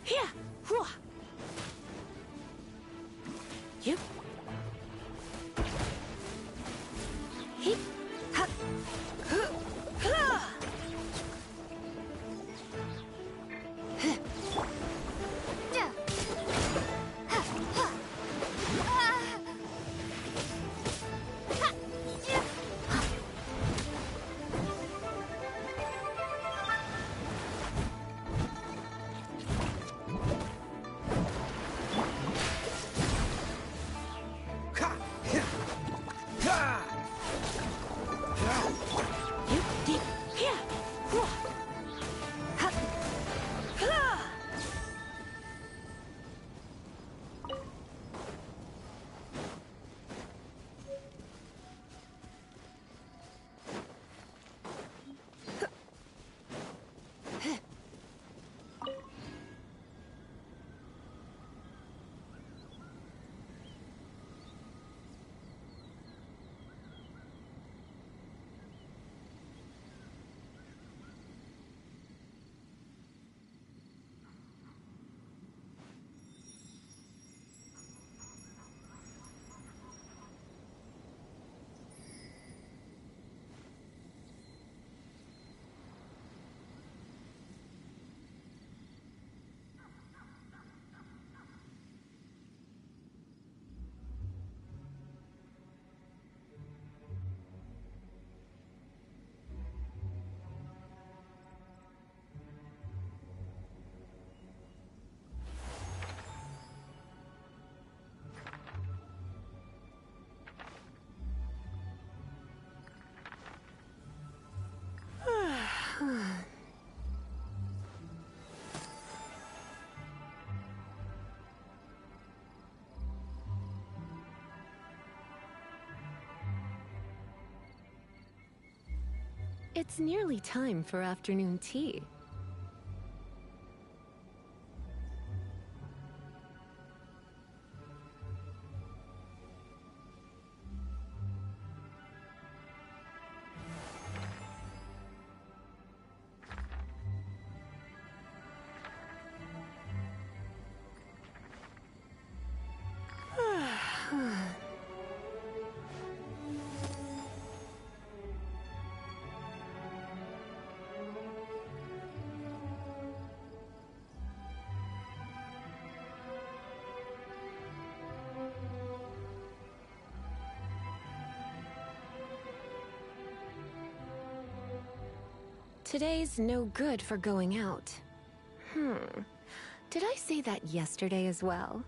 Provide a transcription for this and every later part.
here, whoa. You. He. Ha. Ha. It's nearly time for afternoon tea. Today's no good for going out. Did I say that yesterday as well?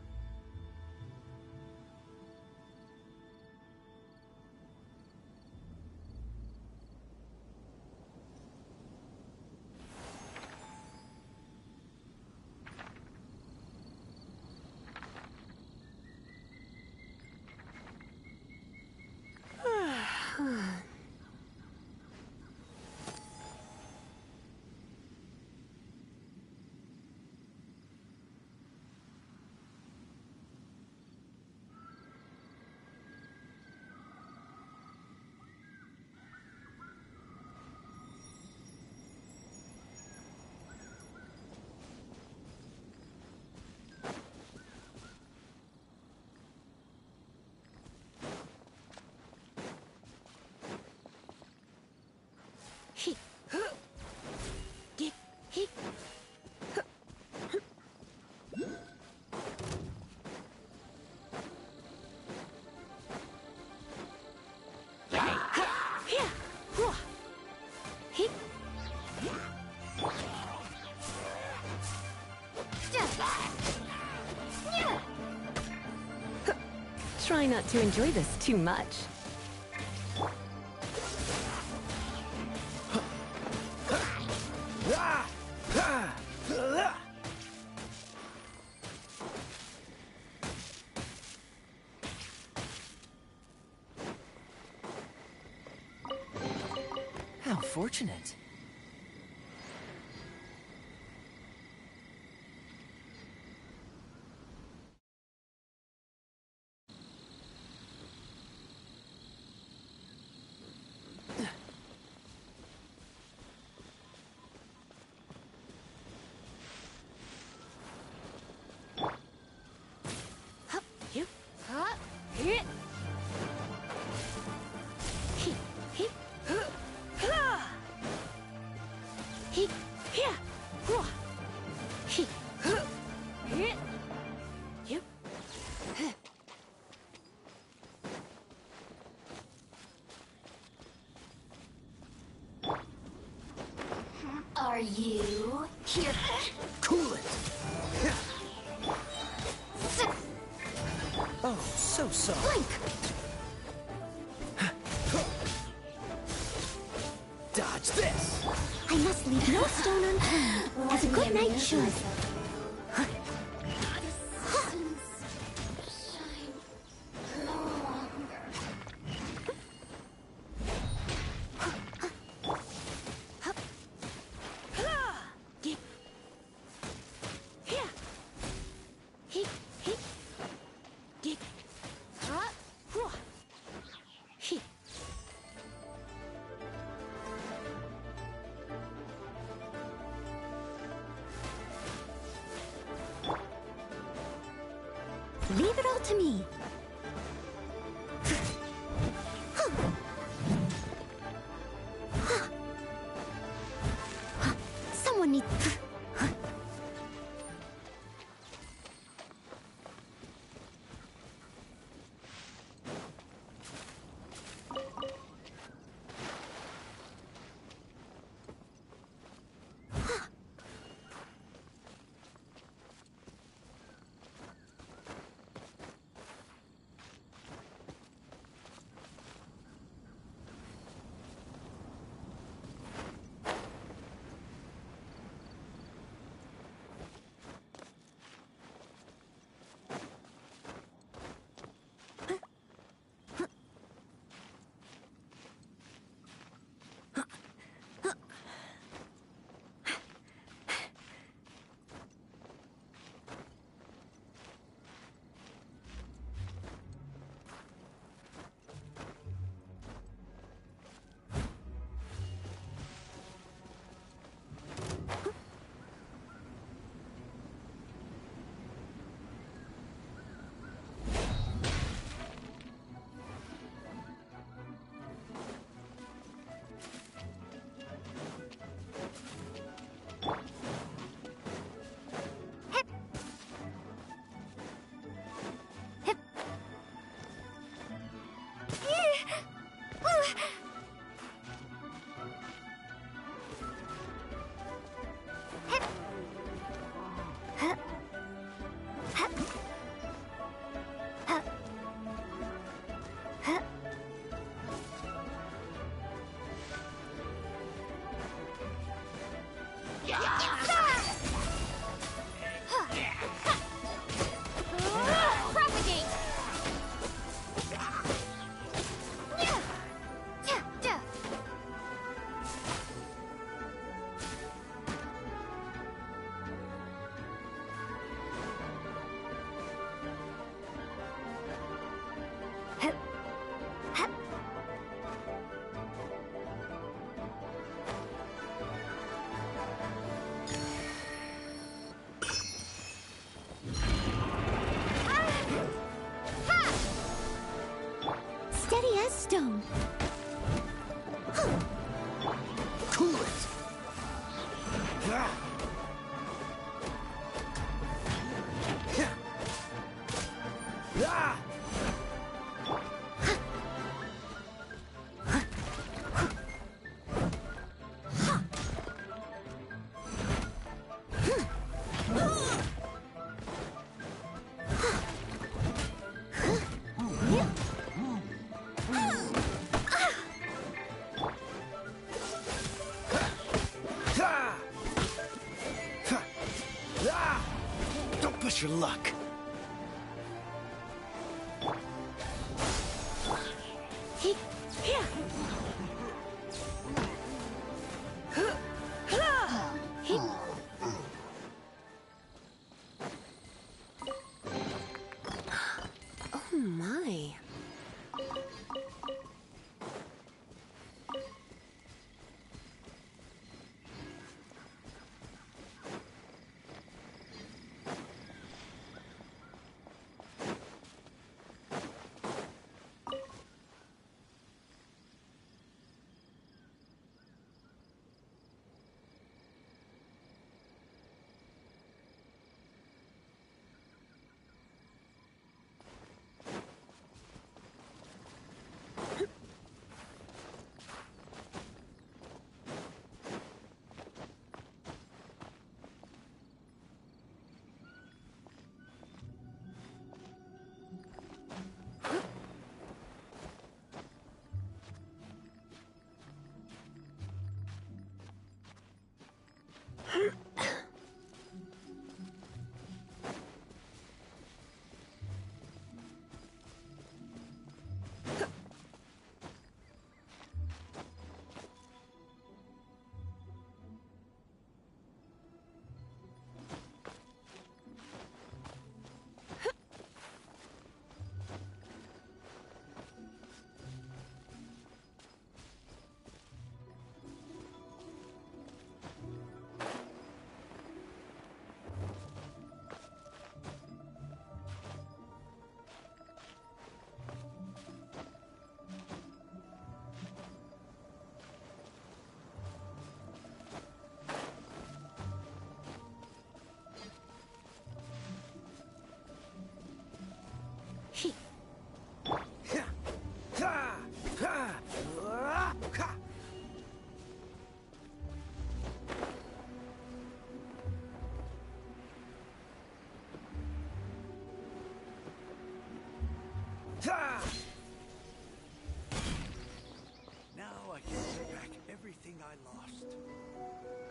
Try not to enjoy this too much. How fortunate. Are you here? Cool it! Oh, so soft. Blink! Dodge this! I must leave no stone unturned, as a good knight should. Leave it all to me. Someone needs... Steady as stone. Cool it! Ah! Don't push your luck. Oh my.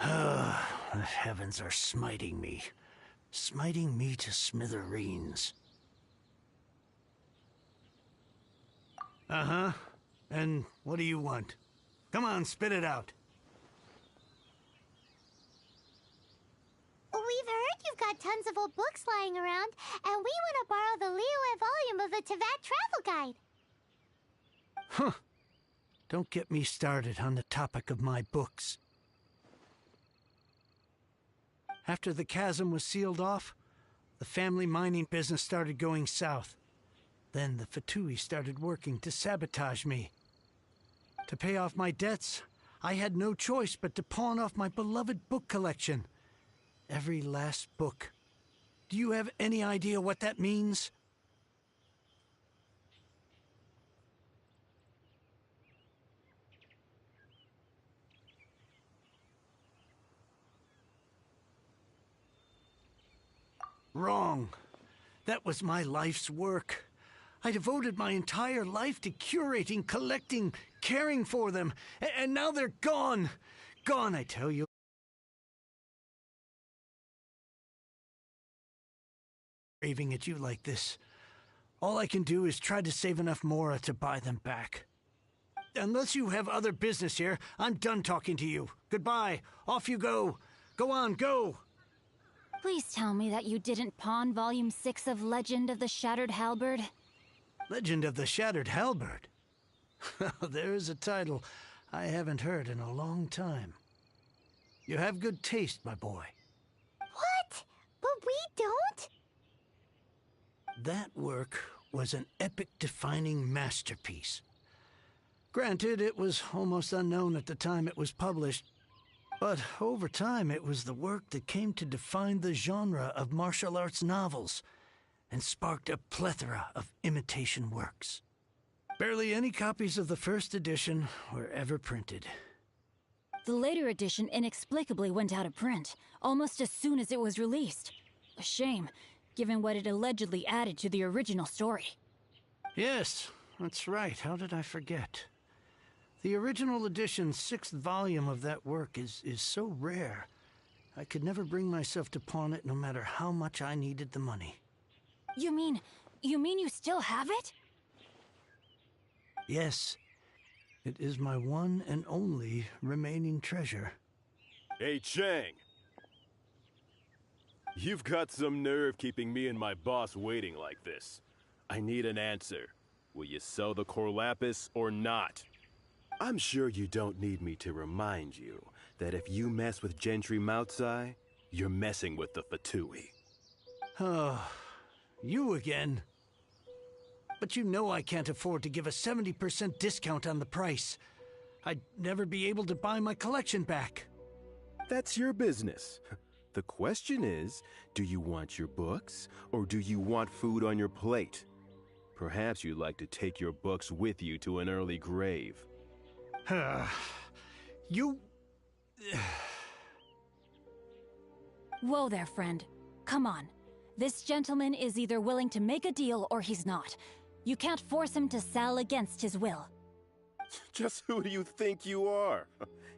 The heavens are smiting me. Smiting me to smithereens. Uh-huh. And what do you want? Come on, spit it out. We've heard you've got tons of old books lying around, and we want to borrow the Liyue volume of the Teyvat Travel Guide. Huh. Don't get me started on the topic of my books. After the chasm was sealed off, the family mining business started going south. Then the Fatui started working to sabotage me. To pay off my debts, I had no choice but to pawn off my beloved book collection. Every last book. Do you have any idea what that means? Wrong. That was my life's work. I devoted my entire life to curating, collecting, caring for them, and now they're gone. Gone, I tell you. Raving at you like this. All I can do is try to save enough Mora to buy them back. Unless you have other business here, I'm done talking to you. Goodbye. Off you go. Go on, go. Please tell me that you didn't pawn Volume 6 of Legend of the Shattered Halberd. Legend of the Shattered Halberd? There's a title I haven't heard in a long time. You have good taste, my boy. What? But we don't? That work was an epic-defining masterpiece. Granted, it was almost unknown at the time it was published, but over time it was the work that came to define the genre of martial arts novels and sparked a plethora of imitation works. Barely any copies of the first edition were ever printed. The later edition inexplicably went out of print, almost as soon as it was released. A shame, given what it allegedly added to the original story. Yes, that's right. How did I forget? The original edition's 6th volume of that work is so rare, I could never bring myself to pawn it no matter how much I needed the money. You mean you still have it? Yes. It is my one and only remaining treasure. Hey, Chang! You've got some nerve keeping me and my boss waiting like this. I need an answer. Will you sell the core lapis or not? I'm sure you don't need me to remind you that if you mess with Gentry Moutsai, you're messing with the Fatui. Oh, you again. But you know I can't afford to give a 70% discount on the price. I'd never be able to buy my collection back. That's your business. The question is, do you want your books, or do you want food on your plate? Perhaps you'd like to take your books with you to an early grave. You... Whoa there, friend. Come on. This gentleman is either willing to make a deal or he's not. You can't force him to sell against his will. Just who do you think you are?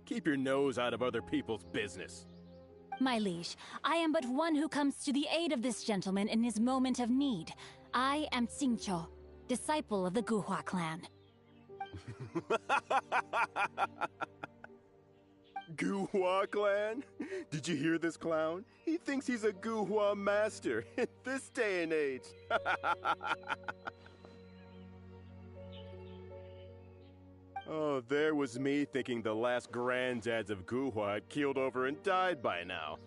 Keep your nose out of other people's business. My liege, I am but one who comes to the aid of this gentleman in his moment of need. I am Xingqiu, disciple of the Guhua clan. Guhua clan? Did you hear this clown? He thinks he's a Guhua master in this day and age. Oh, there was me thinking the last granddads of Guhua had keeled over and died by now.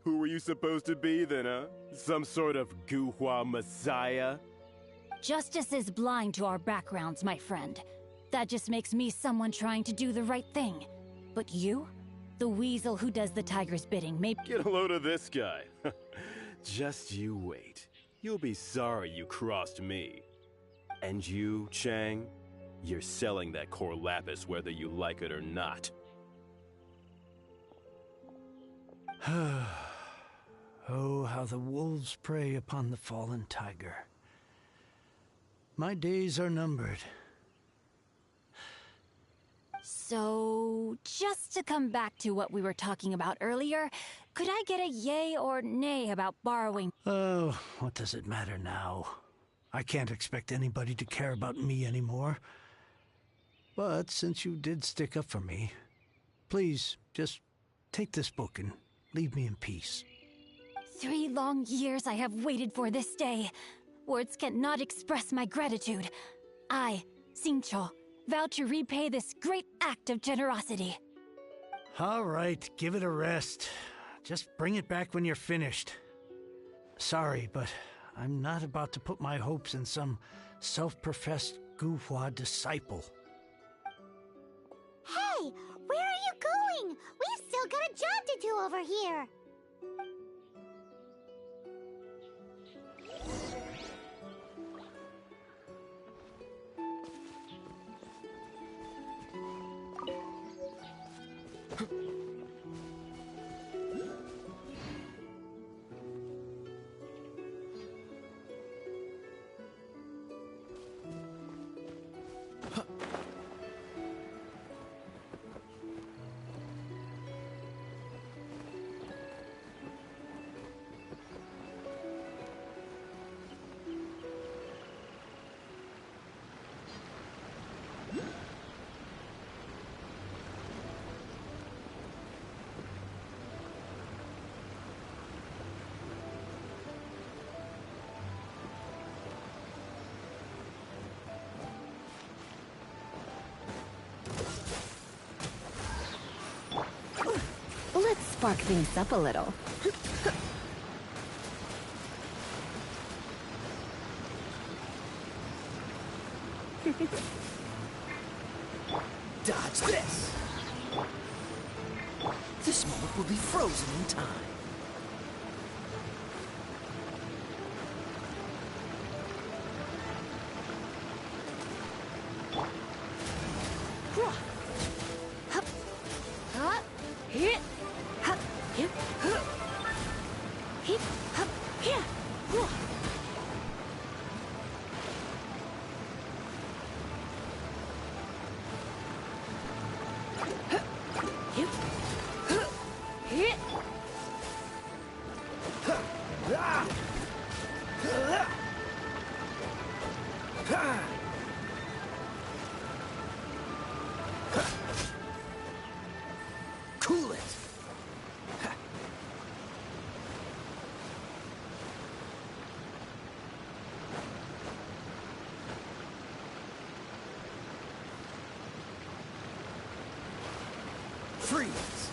Who were you supposed to be then, huh? Some sort of Guhua messiah? Justice is blind to our backgrounds, my friend. That just makes me someone trying to do the right thing. But you? The weasel who does the tiger's bidding may— Get a load of this guy. Just you wait. You'll be sorry you crossed me. And you, Chang? You're selling that core lapis whether you like it or not. Oh, how the wolves prey upon the fallen tiger. My days are numbered. So, just to come back to what we were talking about earlier, could I get a yay or nay about borrowing? Oh, what does it matter now? I can't expect anybody to care about me anymore. But since you did stick up for me, please, just take this book and leave me in peace. 3 long years I have waited for this day. Words cannot express my gratitude. I, Xingqiu, vow to repay this great act of generosity. All right, give it a rest. Just bring it back when you're finished. Sorry, but I'm not about to put my hopes in some self-professed Guhua disciple. Hey, where are you going? We've still got a job to do over here. Let's spark things up a little. Dodge this! This moment will be frozen in time. Cool it! Freeze!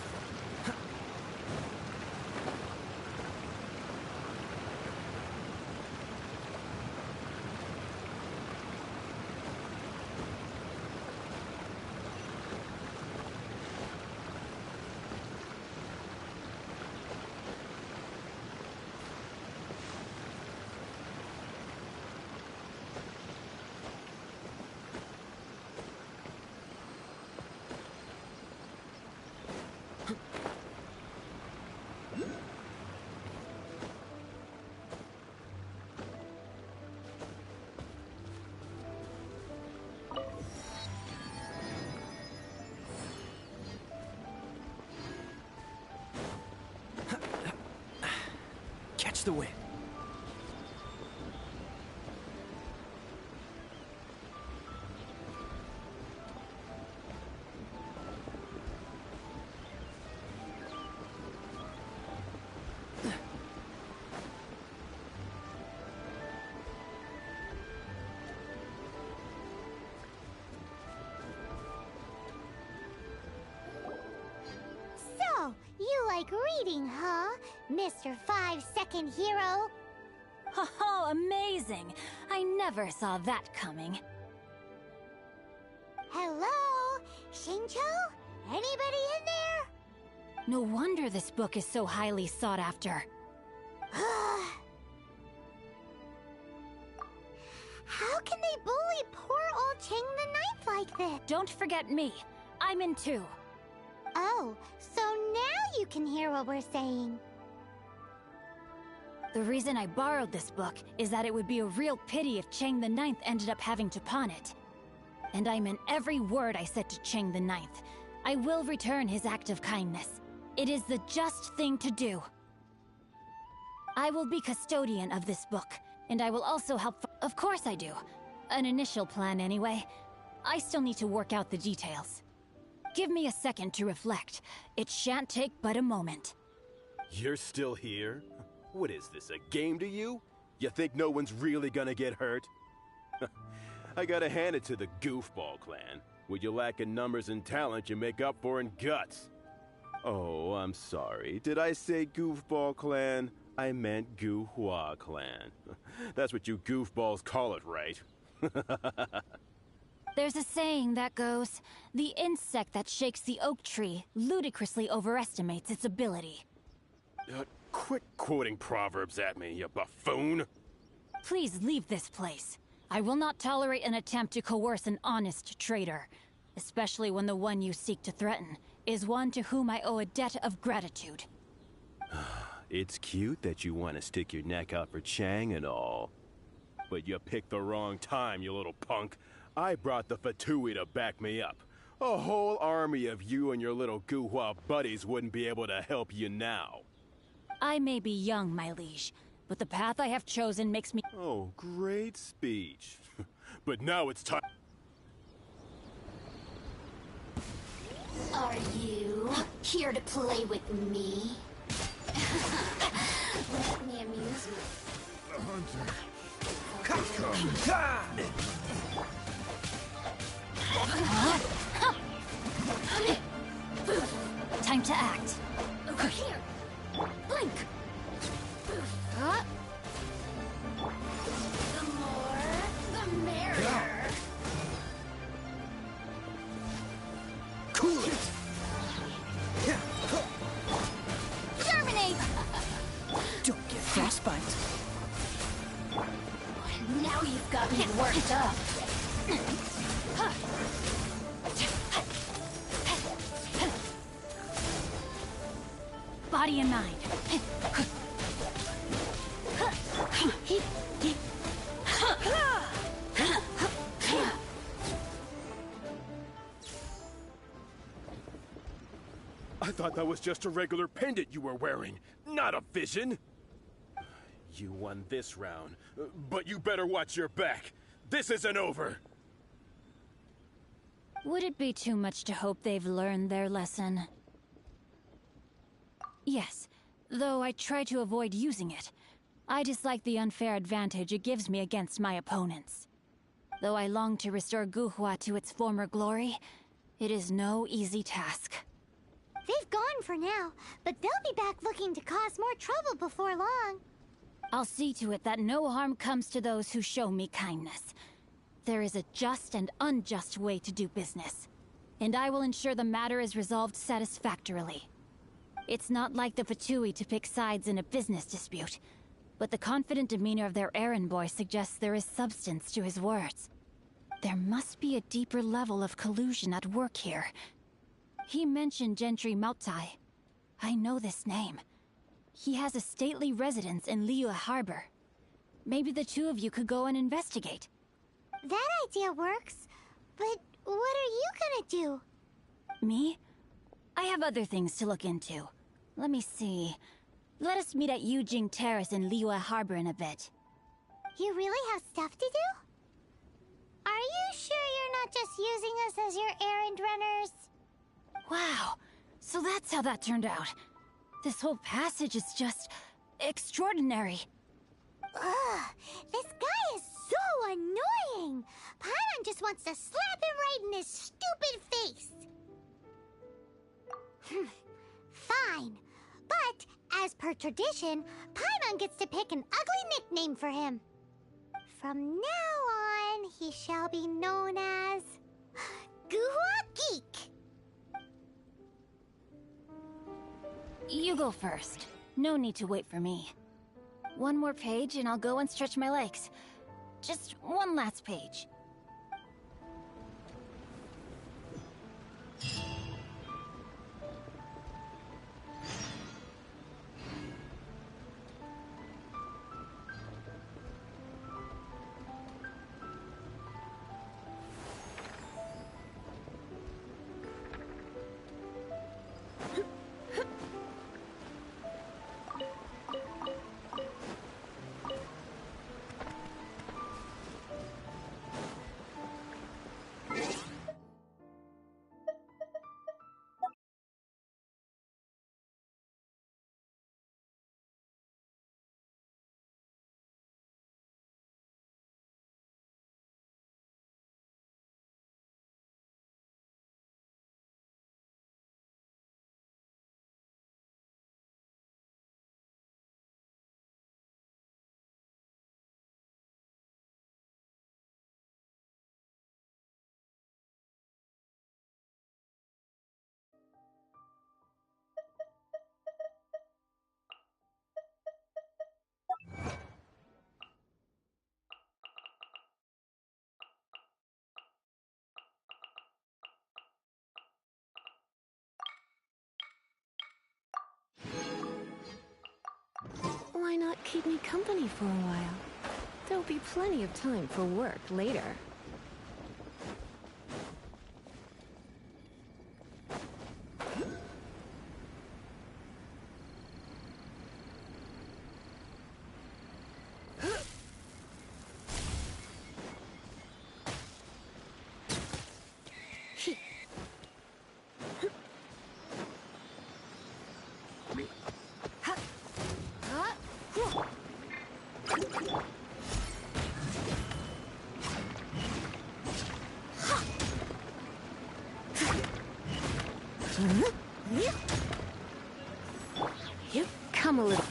Catch the wind. So, you like reading, huh, Mr. 5-second hero? Oh, amazing! I never saw that coming. Hello? Xingqiu? Anybody in there? No wonder this book is so highly sought after. How can they bully poor old Cheng the Ninth like this? Don't forget me. I'm in too. Oh, so now you can hear what we're saying. The reason I borrowed this book is that it would be a real pity if Cheng the Ninth ended up having to pawn it. And I meant every word I said to Cheng the Ninth. I will return his act of kindness. It is the just thing to do. I will be custodian of this book, and I will also help. Of course I do. An initial plan anyway. I still need to work out the details. Give me a second to reflect. It shan't take but a moment. You're still here? What is this, a game to you? You think no one's really gonna get hurt? I gotta hand it to the Goofball clan. What you lack in numbers and talent, you make up for in guts. Oh, I'm sorry. Did I say Goofball clan? I meant Gu-Hua clan. That's what you goofballs call it, right? There's a saying that goes, the insect that shakes the oak tree ludicrously overestimates its ability. Quit quoting proverbs at me, you buffoon! Please leave this place. I will not tolerate an attempt to coerce an honest trader, especially when the one you seek to threaten is one to whom I owe a debt of gratitude. It's cute that you want to stick your neck out for Chang and all. But you picked the wrong time, you little punk. I brought the Fatui to back me up. A whole army of you and your little Gu-Hua buddies wouldn't be able to help you now. I may be young, my liege, but the path I have chosen makes me— Oh, great speech. But now it's time— Are you here to play with me? Let me amuse you. The hunter. Time to act. Over here. Blink. The more, the merrier. Cool it! Terminate! Don't get frostbite. Now you've got me worked up. Body and mind. I thought that was just a regular pendant you were wearing, not a vision. You won this round, but you better watch your back. This isn't over. Would it be too much to hope they've learned their lesson? Yes, though I try to avoid using it. I dislike the unfair advantage it gives me against my opponents. Though I long to restore Gu-Hua to its former glory, it is no easy task. They've gone for now, but they'll be back looking to cause more trouble before long. I'll see to it that no harm comes to those who show me kindness. There is a just and unjust way to do business, and I will ensure the matter is resolved satisfactorily. It's not like the Fatui to pick sides in a business dispute, but the confident demeanor of their errand boy suggests there is substance to his words. There must be a deeper level of collusion at work here. He mentioned Gentry Maotai. I know this name. He has a stately residence in Liyue Harbor. Maybe the two of you could go and investigate. That idea works, but what are you gonna do? Me? I have other things to look into. Let me see. Let us meet at Yujing Terrace in Liyue Harbor in a bit. You really have stuff to do? Are you sure you're not just using us as your errand runners? Wow, so that's how that turned out. This whole passage is just extraordinary. Ugh, this guy is so annoying! Paimon just wants to slap him right in his stupid face! Fine. But, as per tradition, Paimon gets to pick an ugly nickname for him. From now on, he shall be known as... Gu-Hua Geek! You go first. No need to wait for me. One more page and I'll go and stretch my legs. Just one last page. why not keep me company for a while? There'll be plenty of time for work later. You come a little.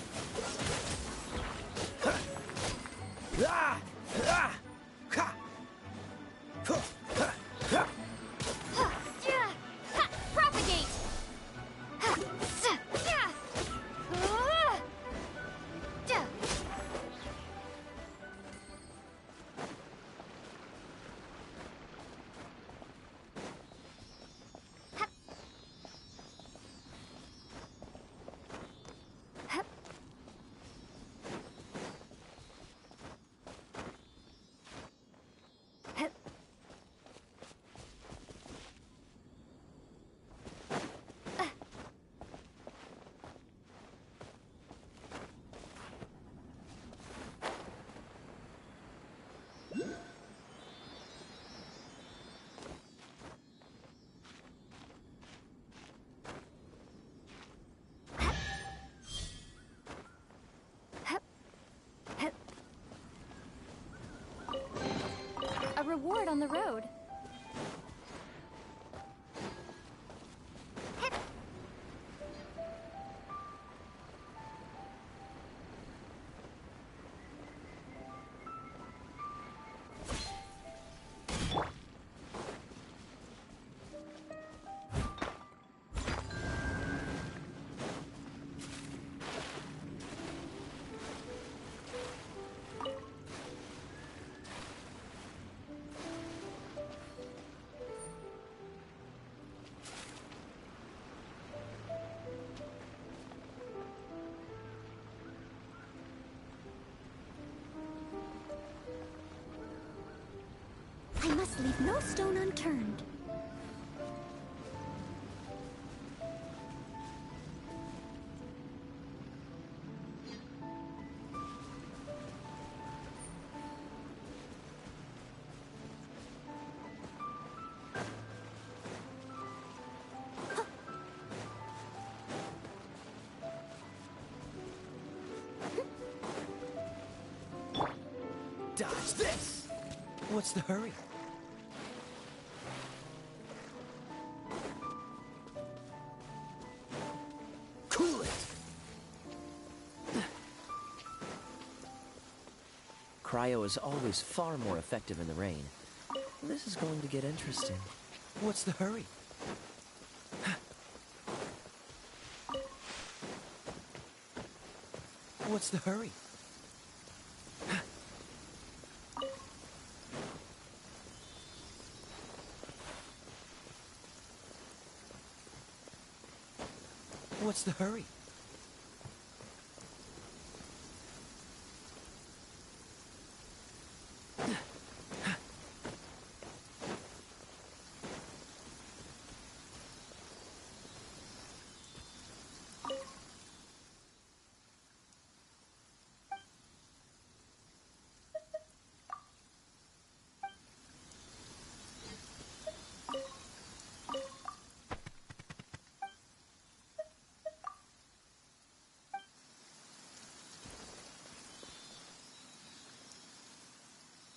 Propagate! A reward on the road. I must leave no stone unturned. Dodge this! What's the hurry? Cool it! Cryo is always far more effective in the rain. This is going to get interesting. What's the hurry? What's the hurry? What's the hurry?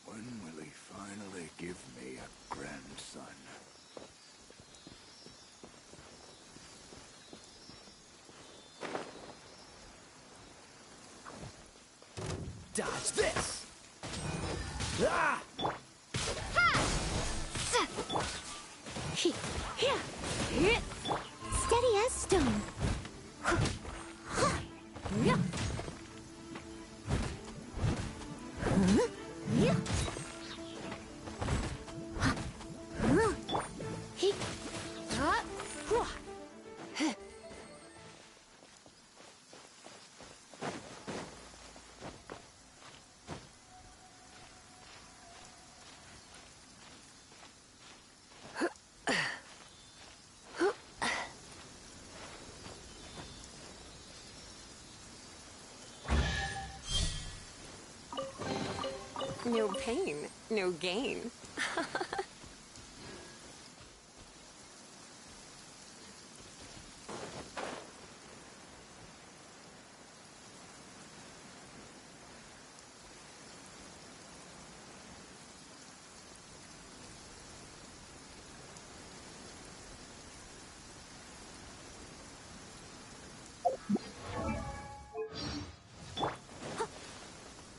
When will he finally give me a grandson? Dodge this! Ah! Steady as stone. No pain, no gain.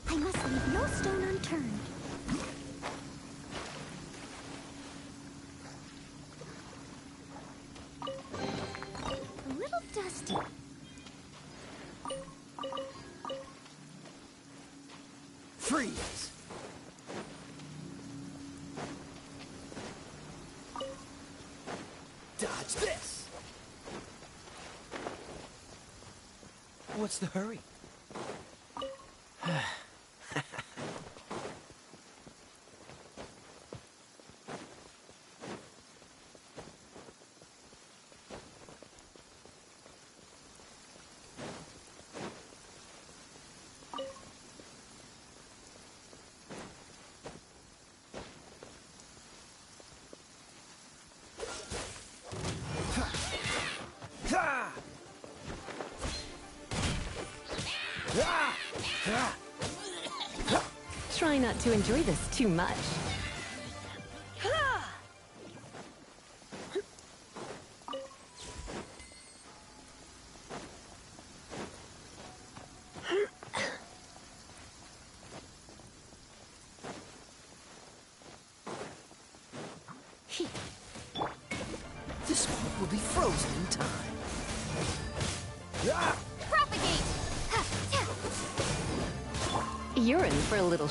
I must leave no stone unturned. A little dusty. Freeze! Dodge this! What's the hurry? Try not to enjoy this too much. This one will be frozen in time. Propagate! You're in for a little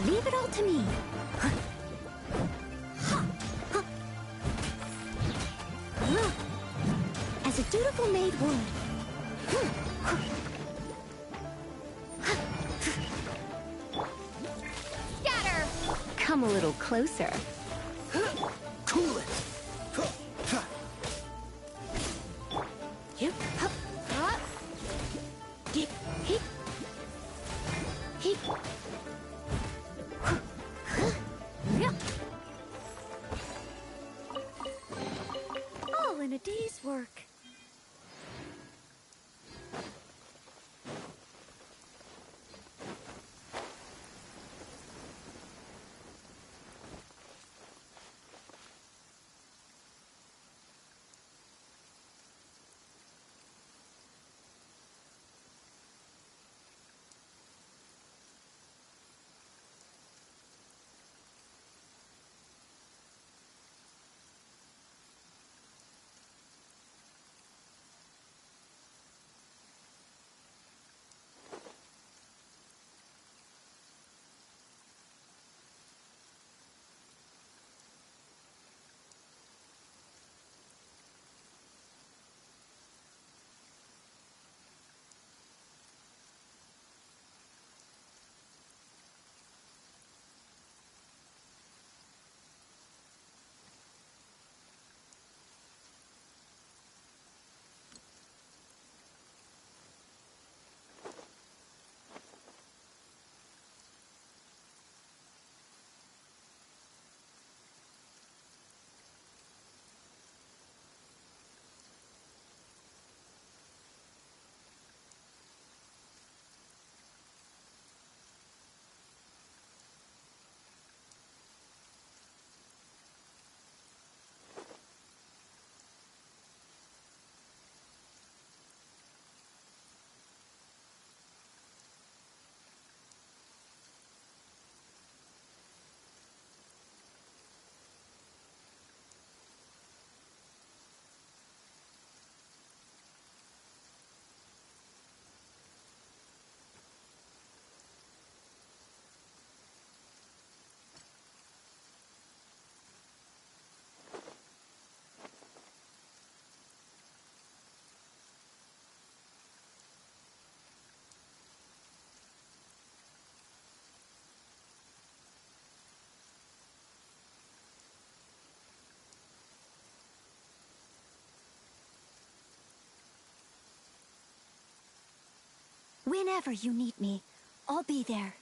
Leave it all to me. As a dutiful maid would. Scatter! Come a little closer. Cool it! All in a day's work. Whenever you need me, I'll be there.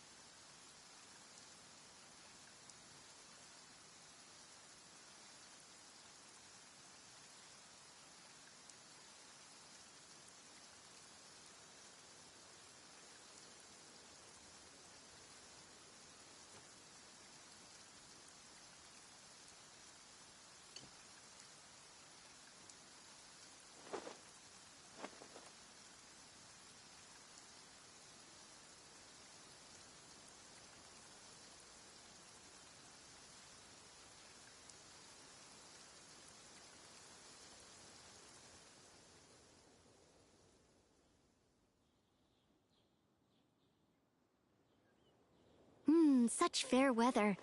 Such fair weather.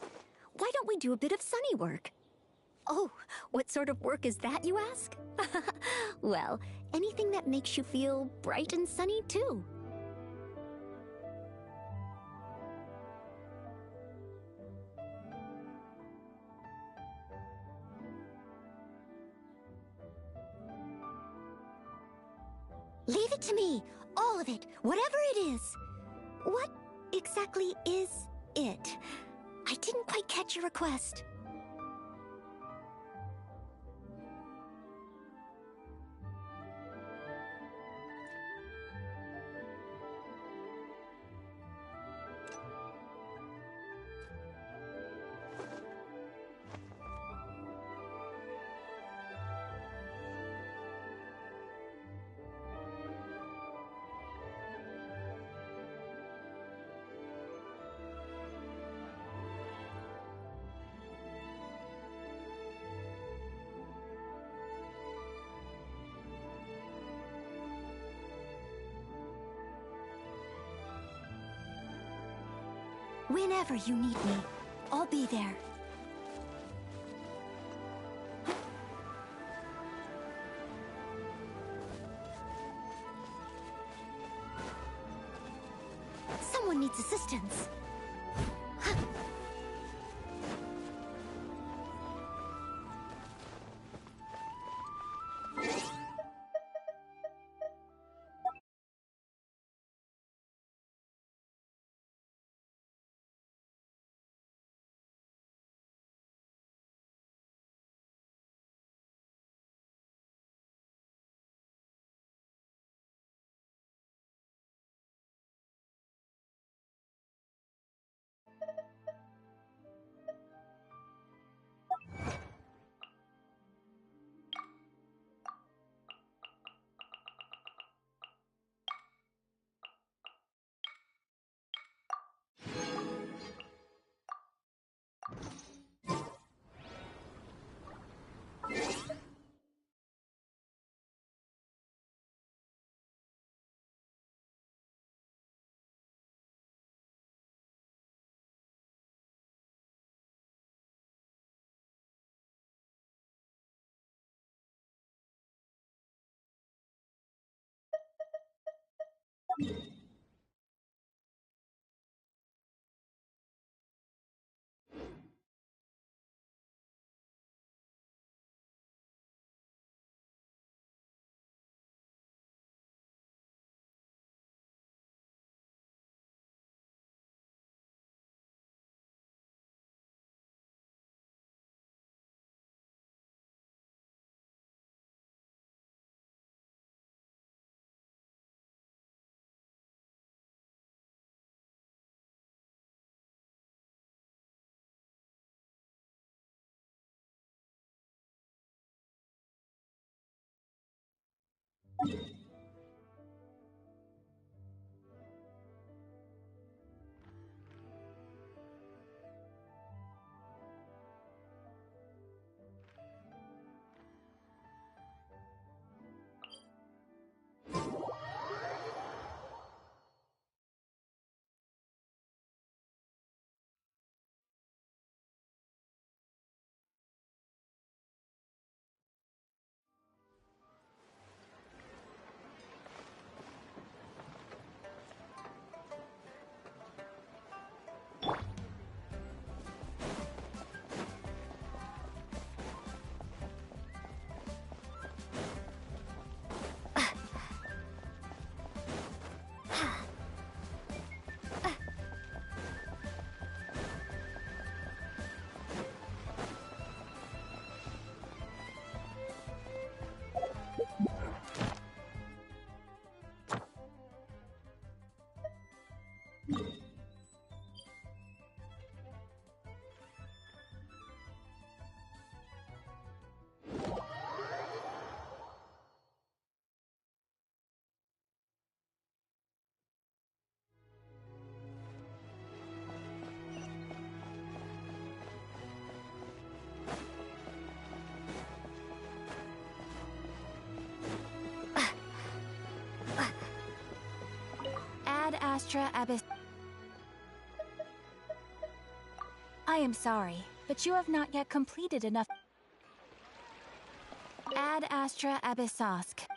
Why don't we do a bit of sunny work? Oh, what sort of work is that, you ask? Well, anything that makes you feel bright and sunny, too. Leave it to me. All of it. Whatever it is. What exactly is it? I didn't quite catch your request. Whenever you need me, I'll be there. Someone needs assistance. Astra Abyss. I am sorry, but you have not yet completed enough. Ad Astra Abyssosk.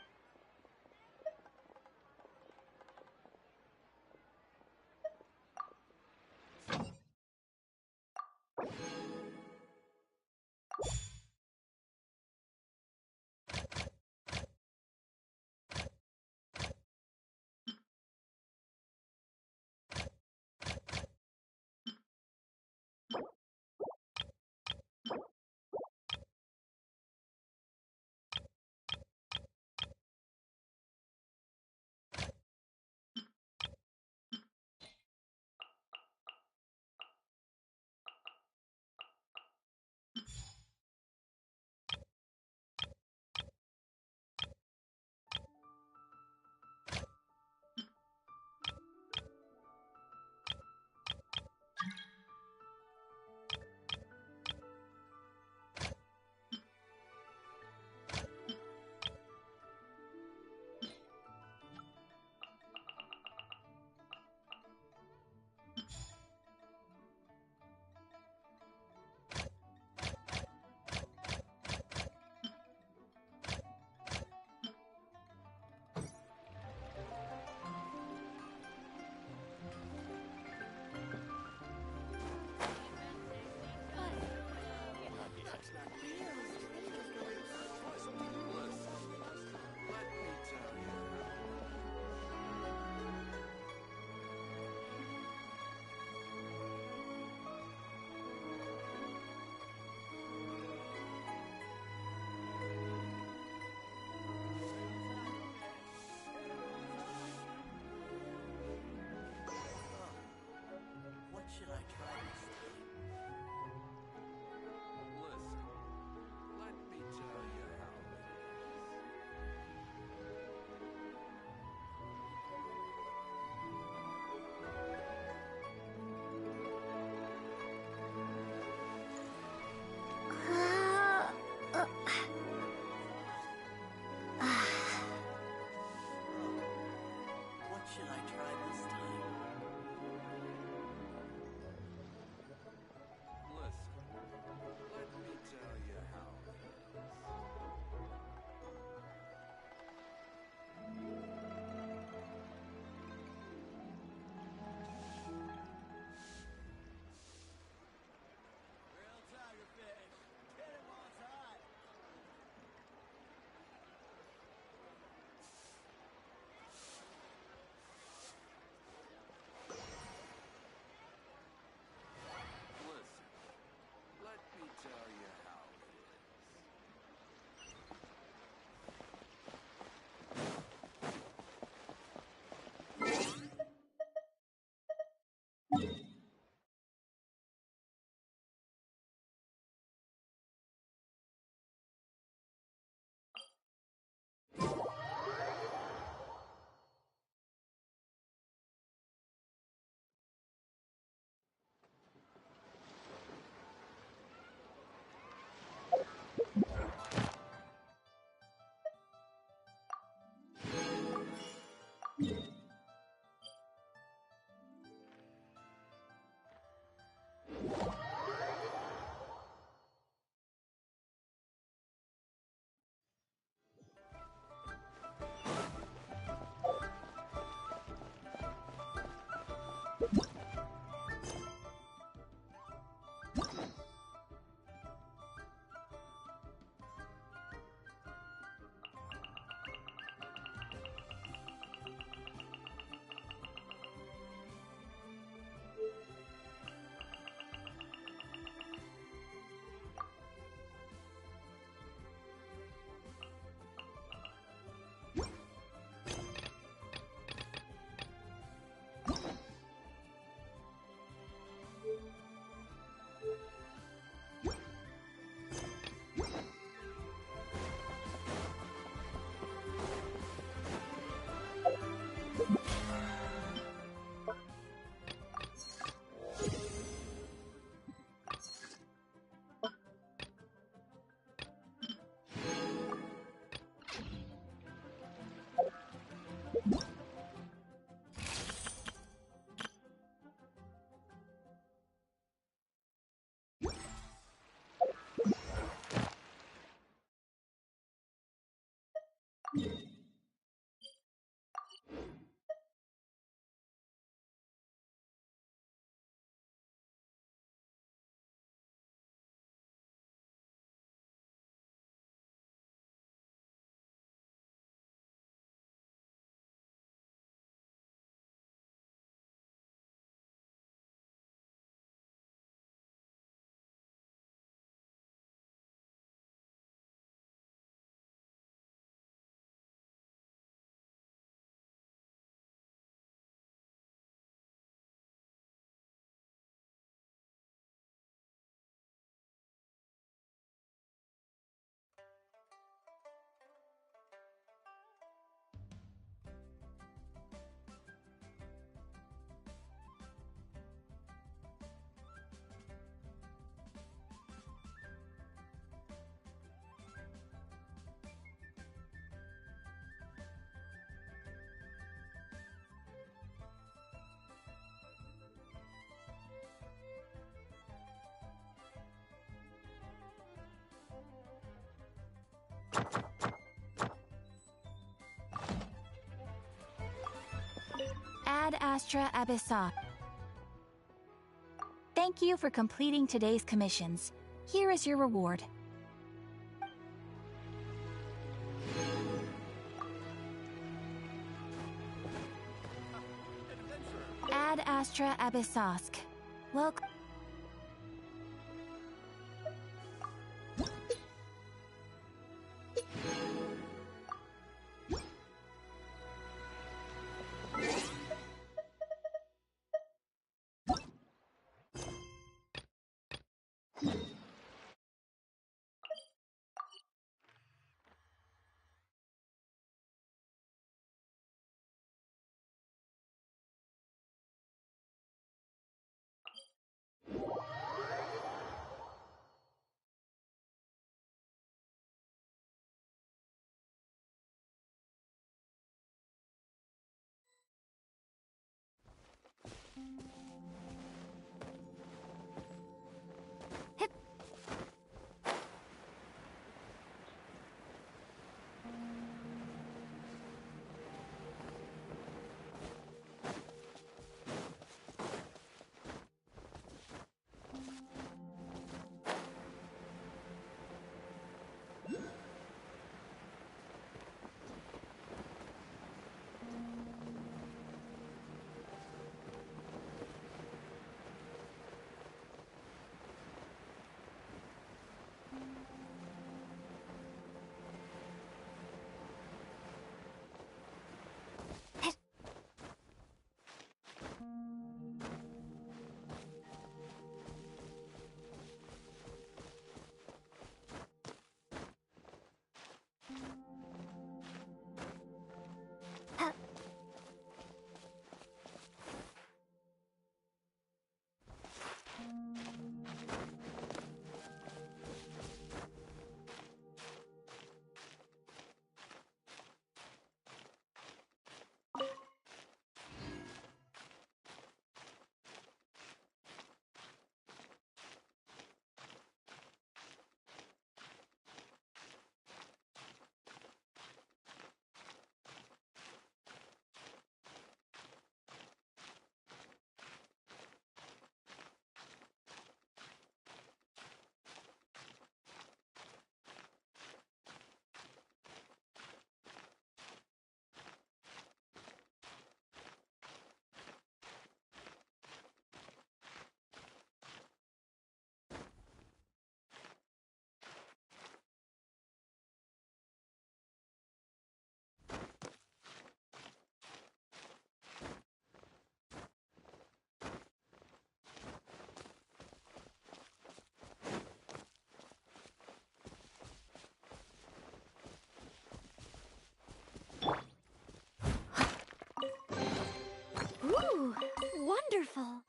Ad Astra Abyssa. Thank you for completing today's commissions. Here is your reward. Ad Astra Abyssosk. Welcome. Ooh, wonderful.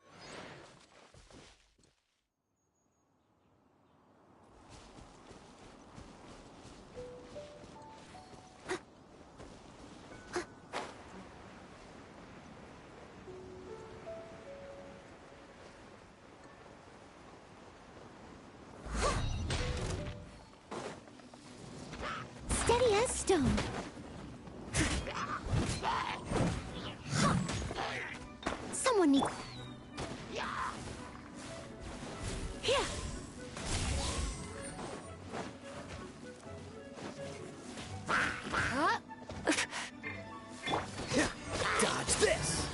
Steady as stone. Someone needs... Here! Dodge this!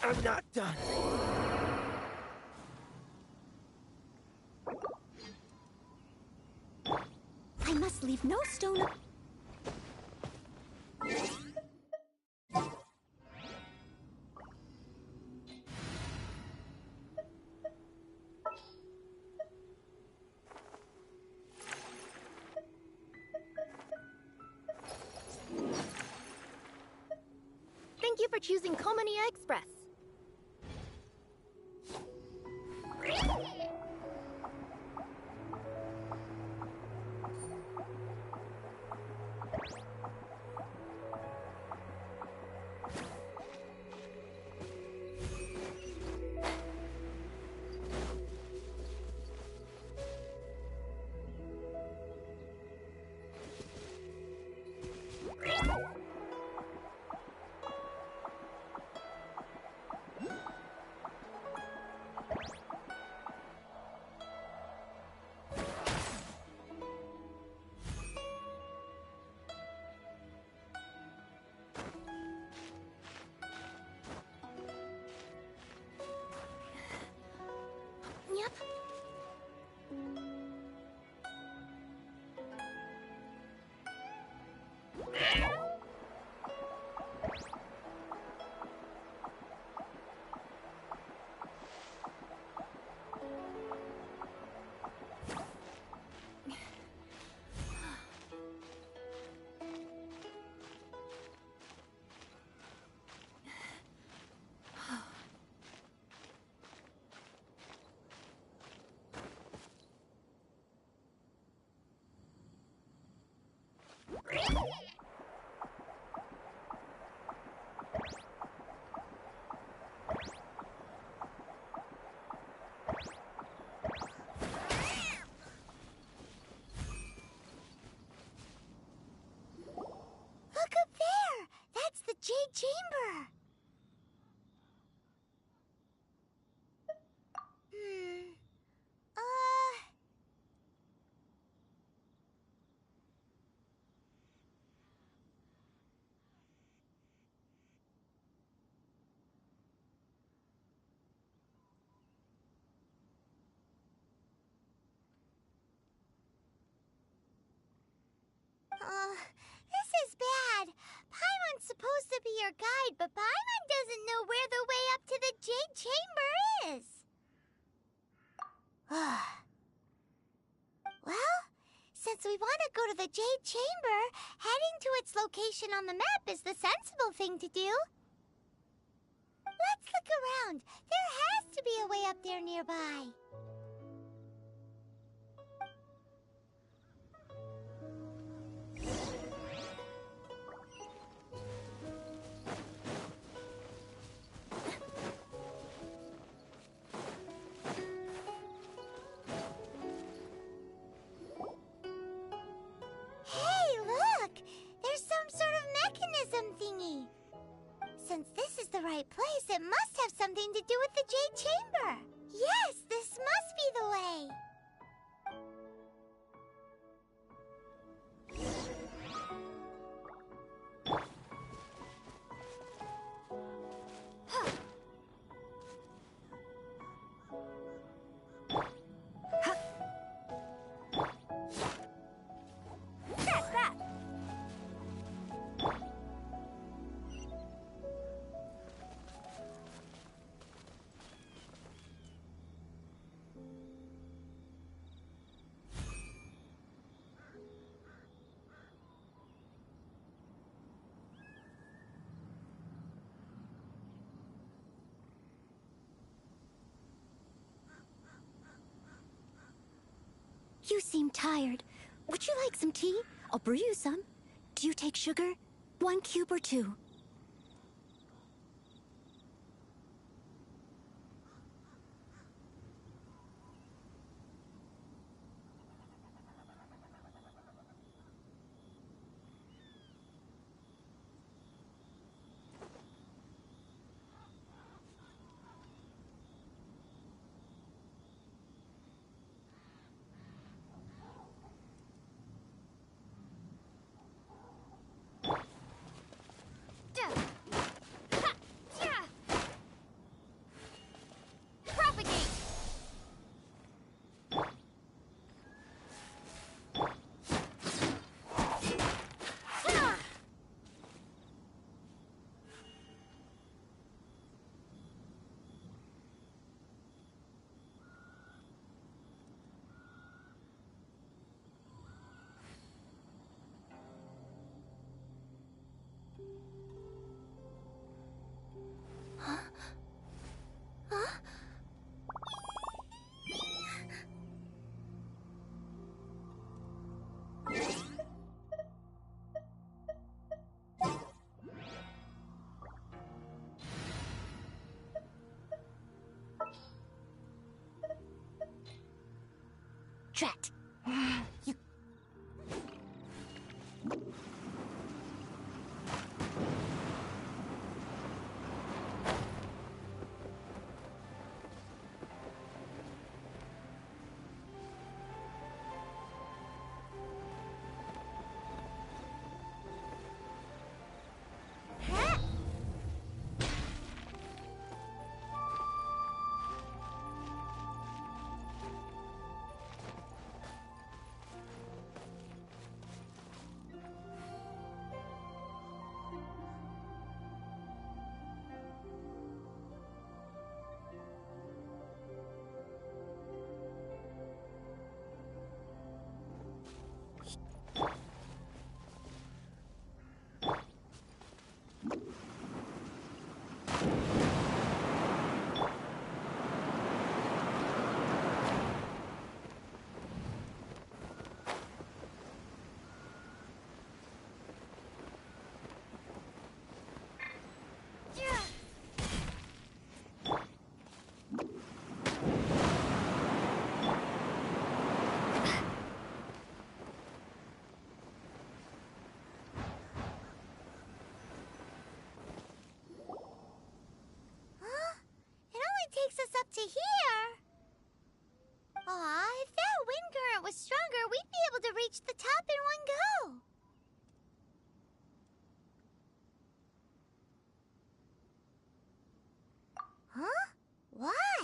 I'm not done. I must leave no stone up. Thank you for choosing Komania Express. Yep. Look up there! That's the Jade Chamber! Uh... This is bad. Paimon's supposed to be your guide, but Paimon doesn't know where the way up to the Jade Chamber is. Well, since we want to go to the Jade Chamber, heading to its location on the map is the sensible thing to do. Let's look around. There has to be a way up there nearby. Hey, look! There's some sort of mechanism thingy. Since this is the right place, it must have something to do with the Jade Chamber. Yes, this must be the way. That's that! You seem tired. Would you like some tea? I'll brew you some. Do you take sugar? 1 cube or 2? Takes us up to here. Aw, if that wind current was stronger, we'd be able to reach the top in one go. Huh? Why?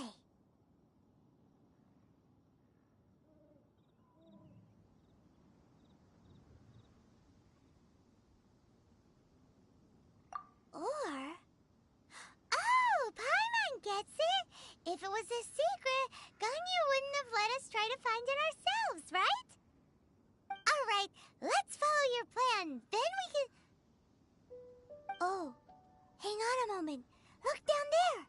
Or... Oh, Paimon gets it! If it was a secret, Ganyu wouldn't have let us try to find it ourselves, right? Alright, let's follow your plan. Then we can... Oh, hang on a moment. Look down there.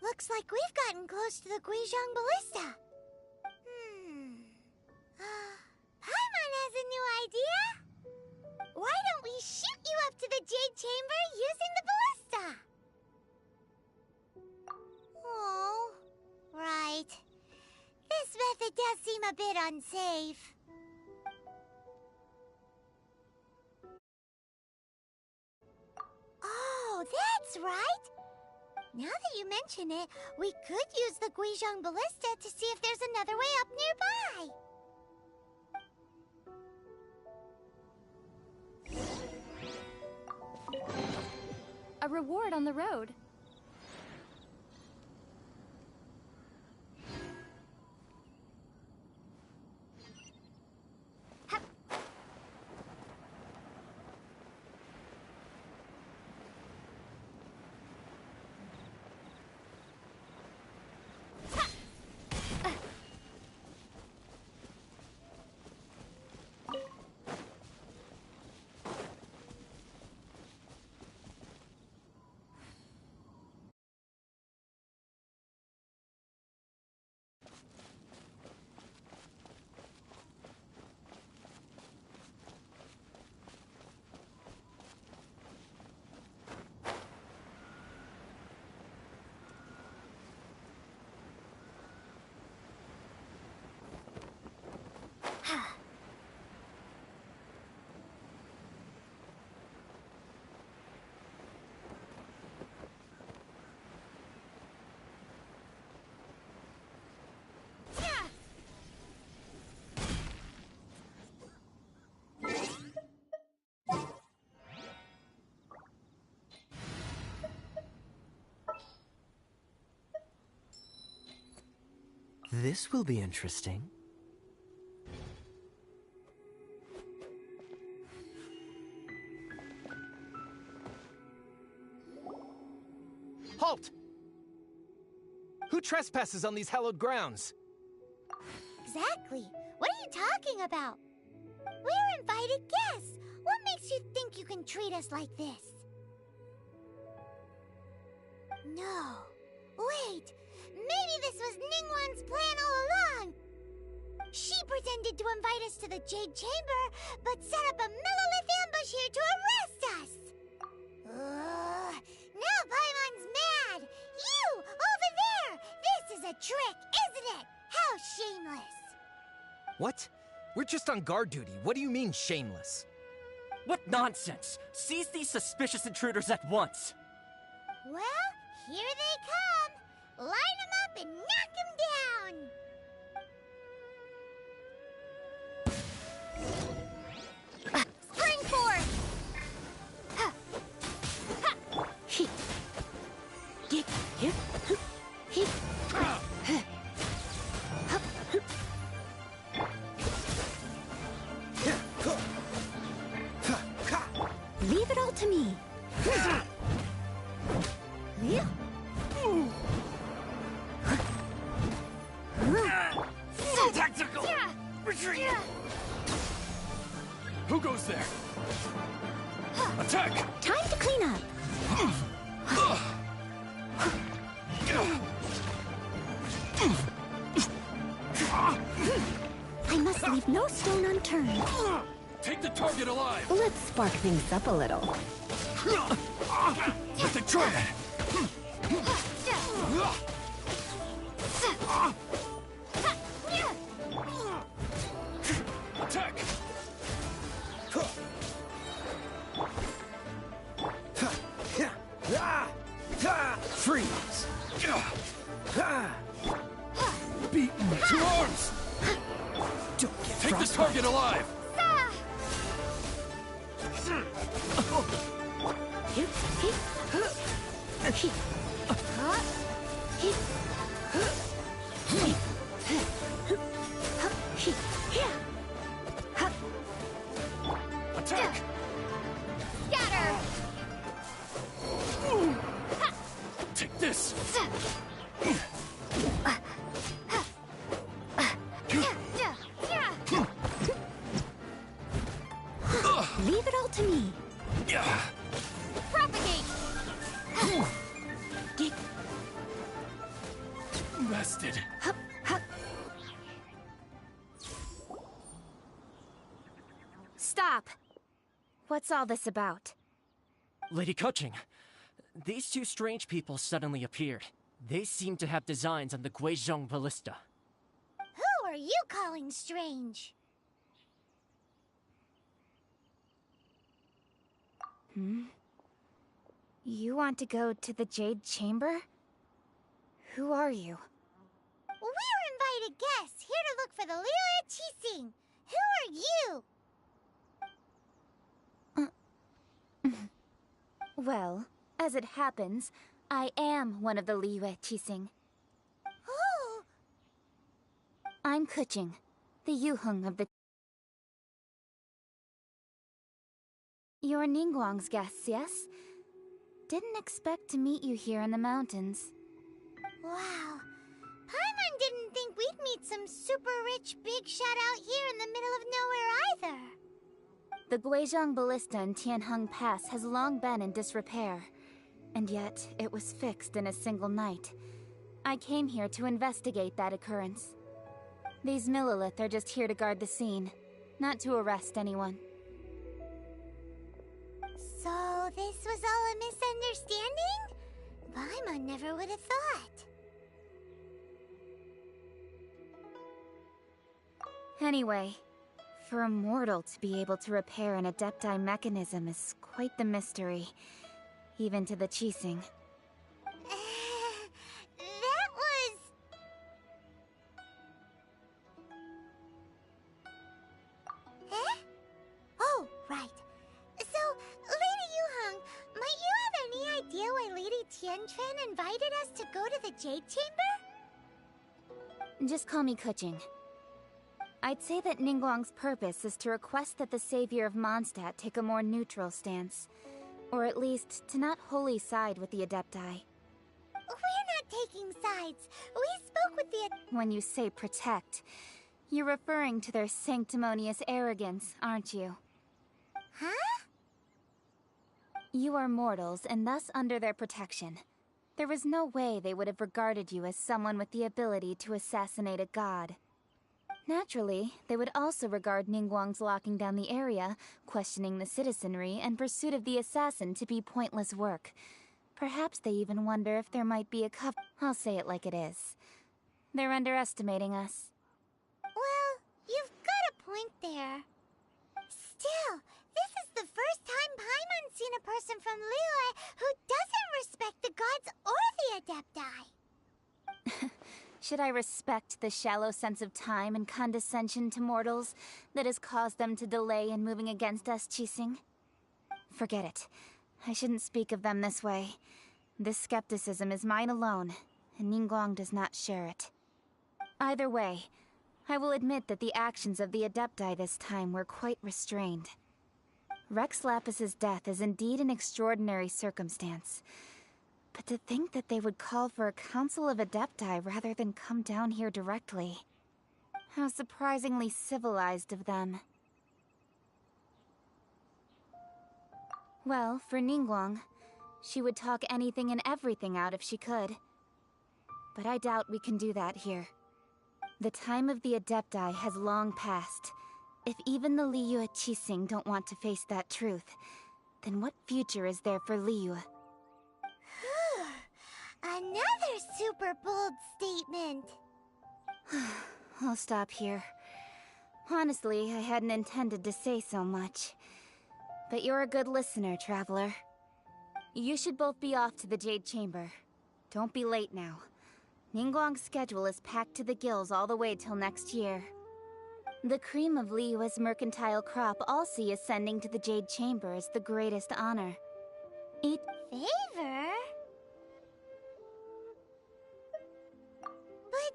Looks like we've gotten close to the Guizhong Ballista. Paimon has a new idea. Why don't we shoot you up to the Jade Chamber using the ballista? Oh, right. This method does seem a bit unsafe. Oh, that's right! Now that you mention it, we could use the Guizhong Ballista to see if there's another way up nearby. A reward on the road. This will be interesting. Halt! Who trespasses on these hallowed grounds? Exactly. What are you talking about? We're invited guests. What makes you think you can treat us like this? No. Wait. Maybe this was Ningguang's plan all along. She pretended to invite us to the Jade Chamber, but set up a Millilith ambush here to arrest us. Now Paimon's mad. You, over there. This is a trick, isn't it? How shameless. What? We're just on guard duty. What do you mean, shameless? What nonsense! Seize these suspicious intruders at once! Well, here they come. Line them up and knock them down. Spring force! Leave it all to me. So tactical! Retreat! Who goes there? Attack! Time to clean up. I must leave no stone unturned. Take the target alive! Let's spark things up a little. Let them try it! Attack! Freeze! Beaten to arms! Don't get Take the target alive! Attack! Scatter! Take this! Leave it all to me. Propagate! Bested. Stop! What's all this about? Lady Kuching, these two strange people suddenly appeared. They seem to have designs on the Guizhong Ballista. Who are you calling strange? You want to go to the Jade Chamber? Who are you? We're invited guests here to look for the Liyue Qixing. Who are you? Well, as it happens, I am one of the Liyue Qixing. Who? I'm Kuching, the Yuheng of the... You're Ningguang's guests, yes? Didn't expect to meet you here in the mountains. Wow. Paimon didn't think we'd meet some super rich big shot out here in the middle of nowhere either. The Guizhong Ballista in Tianheng Pass has long been in disrepair, and yet it was fixed in a single night. I came here to investigate that occurrence. These Millilith are just here to guard the scene, not to arrest anyone. So this was all a misunderstanding? Paimon never would have thought. Anyway, for a mortal to be able to repair an Adepti mechanism is quite the mystery, even to the Qixing. That was... Eh? Oh, right. So, Lady Yuheng, might you have any idea why Lady Tianquan invited us to go to the Jade Chamber? Just call me Kuching. I'd say that Ningguang's purpose is to request that the savior of Mondstadt take a more neutral stance. Or at least, to not wholly side with the Adepti. We're not taking sides. We spoke with the... When you say protect, you're referring to their sanctimonious arrogance, aren't you? Huh? You are mortals, and thus under their protection. There was no way they would have regarded you as someone with the ability to assassinate a god. Naturally, they would also regard Ningguang's locking down the area, questioning the citizenry, and pursuit of the assassin to be pointless work. Perhaps they even wonder if there might be a I'll say it like it is. They're underestimating us. Well, you've got a point there. Still, this is the first time Paimon's seen a person from Liyue who doesn't respect the gods or the Adepti. Should I respect the shallow sense of time and condescension to mortals that has caused them to delay in moving against us, Qixing? Forget it. I shouldn't speak of them this way. This skepticism is mine alone, and Ningguang does not share it. Either way, I will admit that the actions of the Adepti this time were quite restrained. Rex Lapis's death is indeed an extraordinary circumstance. But to think that they would call for a council of Adepti rather than come down here directly. How surprisingly civilized of them. Well, for Ningguang, she would talk anything and everything out if she could. But I doubt we can do that here. The time of the Adepti has long passed. If even the Liyue Qixing don't want to face that truth, then what future is there for Liyue? Another super bold statement. I'll stop here. Honestly, I hadn't intended to say so much. But you're a good listener, Traveler. You should both be off to the Jade Chamber. Don't be late now. Ningguang's schedule is packed to the gills all the way till next year. The cream of Liyue's mercantile crop all see ascending to the Jade Chamber is the greatest honor. Favor? But...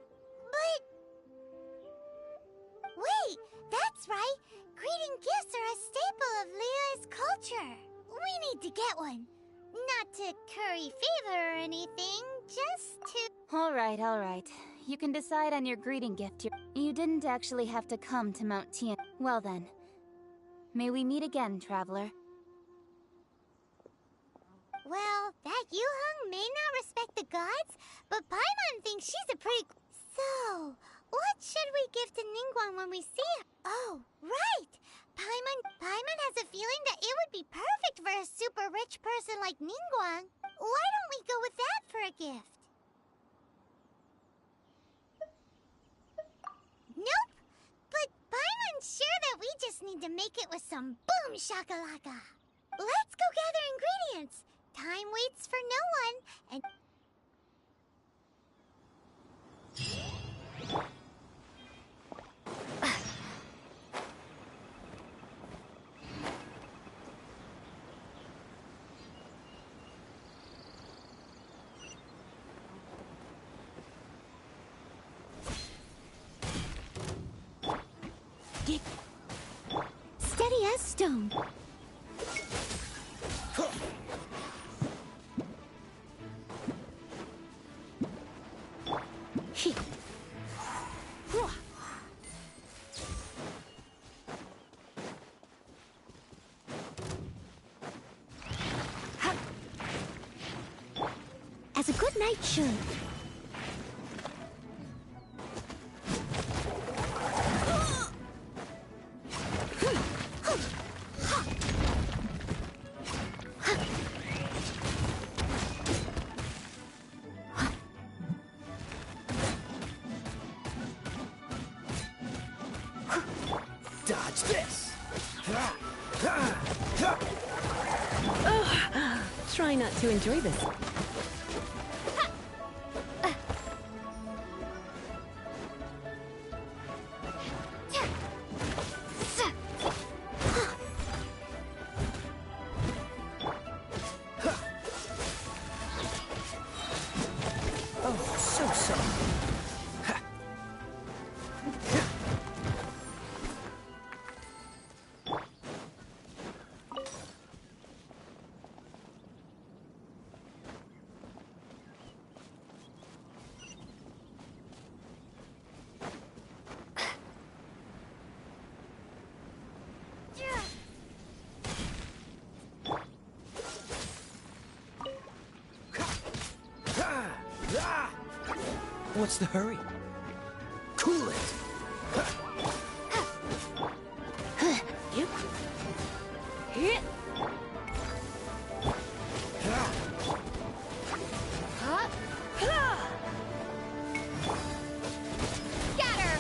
Wait, that's right! Greeting gifts are a staple of Liyue's culture. We need to get one. Not to curry favor or anything, just to... Alright. You can decide on your greeting gift. You didn't actually have to come to Mount Tian. Well then. May we meet again, Traveler. Well, that Yuheng may not respect the gods, but Paimon thinks she's a pretty... So, what should we give to Ningguang when we see her? Oh, right! Paimon has a feeling that it would be perfect for a super rich person like Ningguang. Why don't we go with that for a gift? Nope! But Paimon's sure that we just need to make it with some boom shakalaka. Let's go gather ingredients. Time waits for no one, and... Steady as stone. As a good knight should. Dodge this! Try not to enjoy this. What's the hurry? Cool it! Scatter!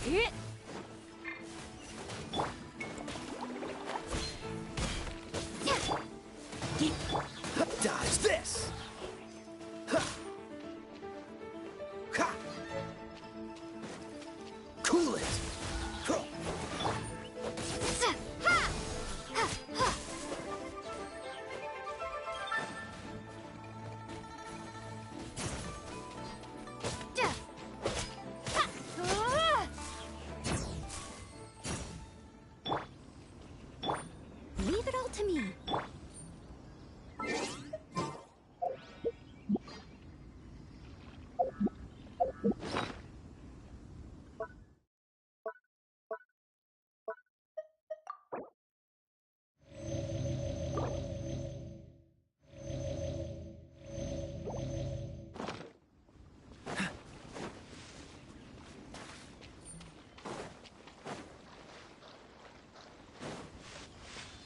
Hit. Dodge this! Ha! Ha! Cool it! Huh. Leave it all to me.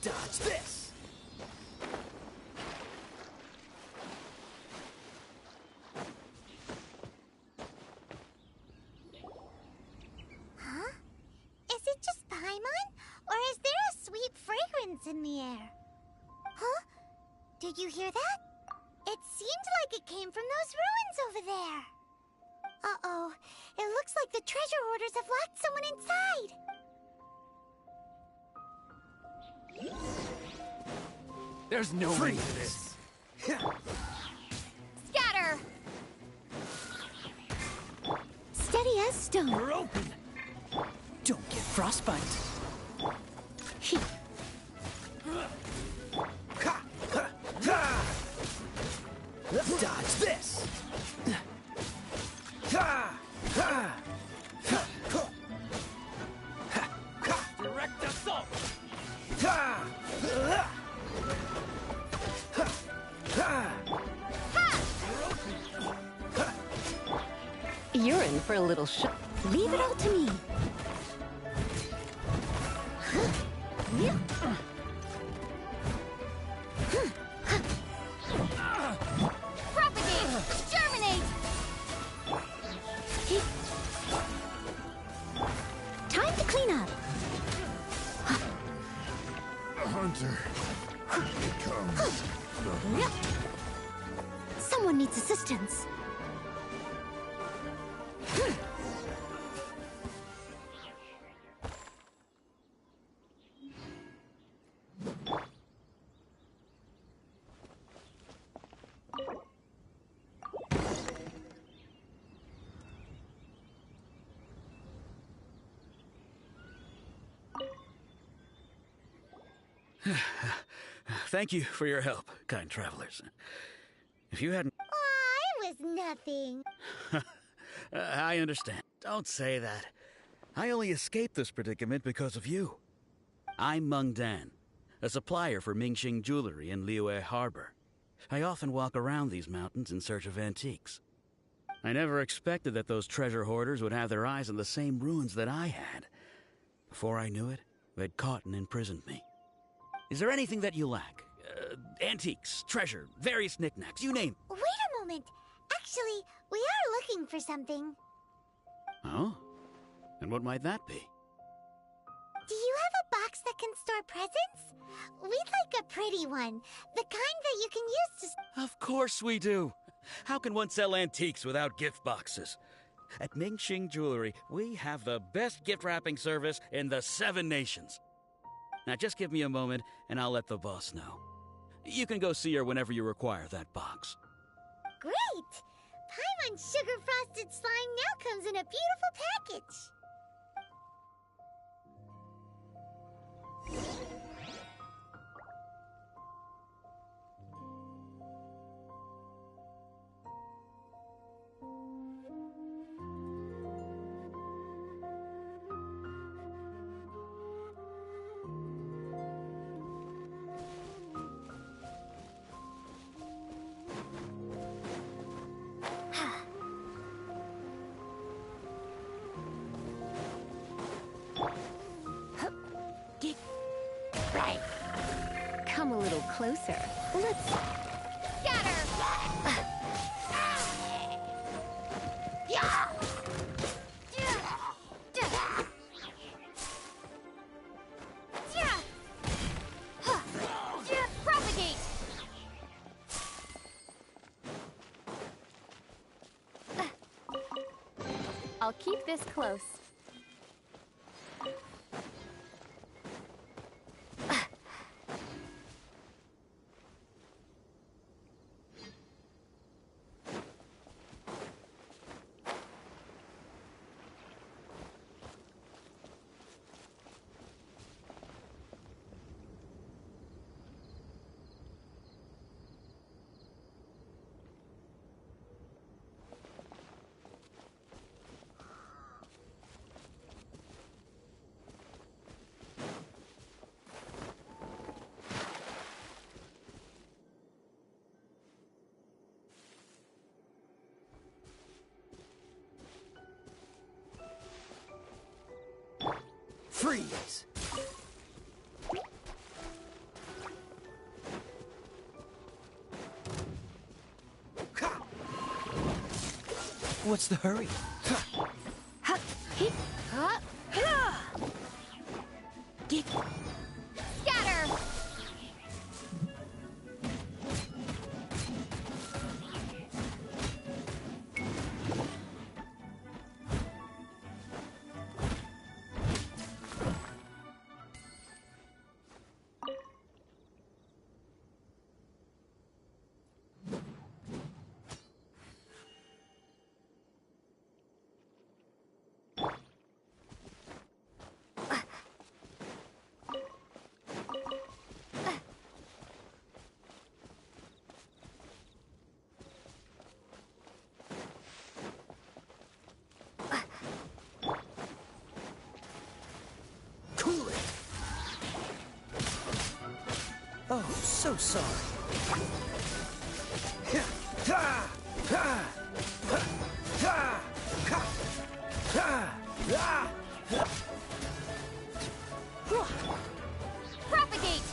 Dodge this! Huh? Is it just Paimon? Or is there a sweet fragrance in the air? Huh? Did you hear that? It seemed like it came from those ruins over there. Uh-oh. It looks like the treasure hoarders have locked someone inside. There's no way to this. Scatter! Steady as stone. You're open! Don't get frostbite. Ha! Ha! Ha! Dodge this! Ha! Ha! Ha! Ha! Ha! Direct assault! Ha! Ha! Ha! You're in for a little shock. Leave it all to me. Propagate! Germinate! Time to clean up. Hunter, here comes the Someone needs assistance. Thank you for your help, kind travelers. If you hadn't... Aw, it was nothing. I understand. Don't say that. I only escaped this predicament because of you. I'm Meng Dan, a supplier for Mingxing jewelry in Liyue Harbor. I often walk around these mountains in search of antiques. I never expected that those treasure hoarders would have their eyes on the same ruins that I had. Before I knew it, they'd caught and imprisoned me. Is there anything that you lack? Antiques, treasure, various knickknacks, you name it. Wait a moment. Actually, we are looking for something. Oh? And what might that be? Do you have a box that can store presents? We'd like a pretty one. The kind that you can use to... Of course we do. How can one sell antiques without gift boxes? At Mingxing Jewelry, we have the best gift wrapping service in the 7 nations. Now just give me a moment and I'll let the boss know. You can go see her whenever you require that box. Great! Paimon's sugar frosted slime now comes in a beautiful package. Come a little closer. Let's... Scatter! I'll keep this close. Freeze! What's the hurry? Scatter! Cool it! Oh, so sorry. Propagate!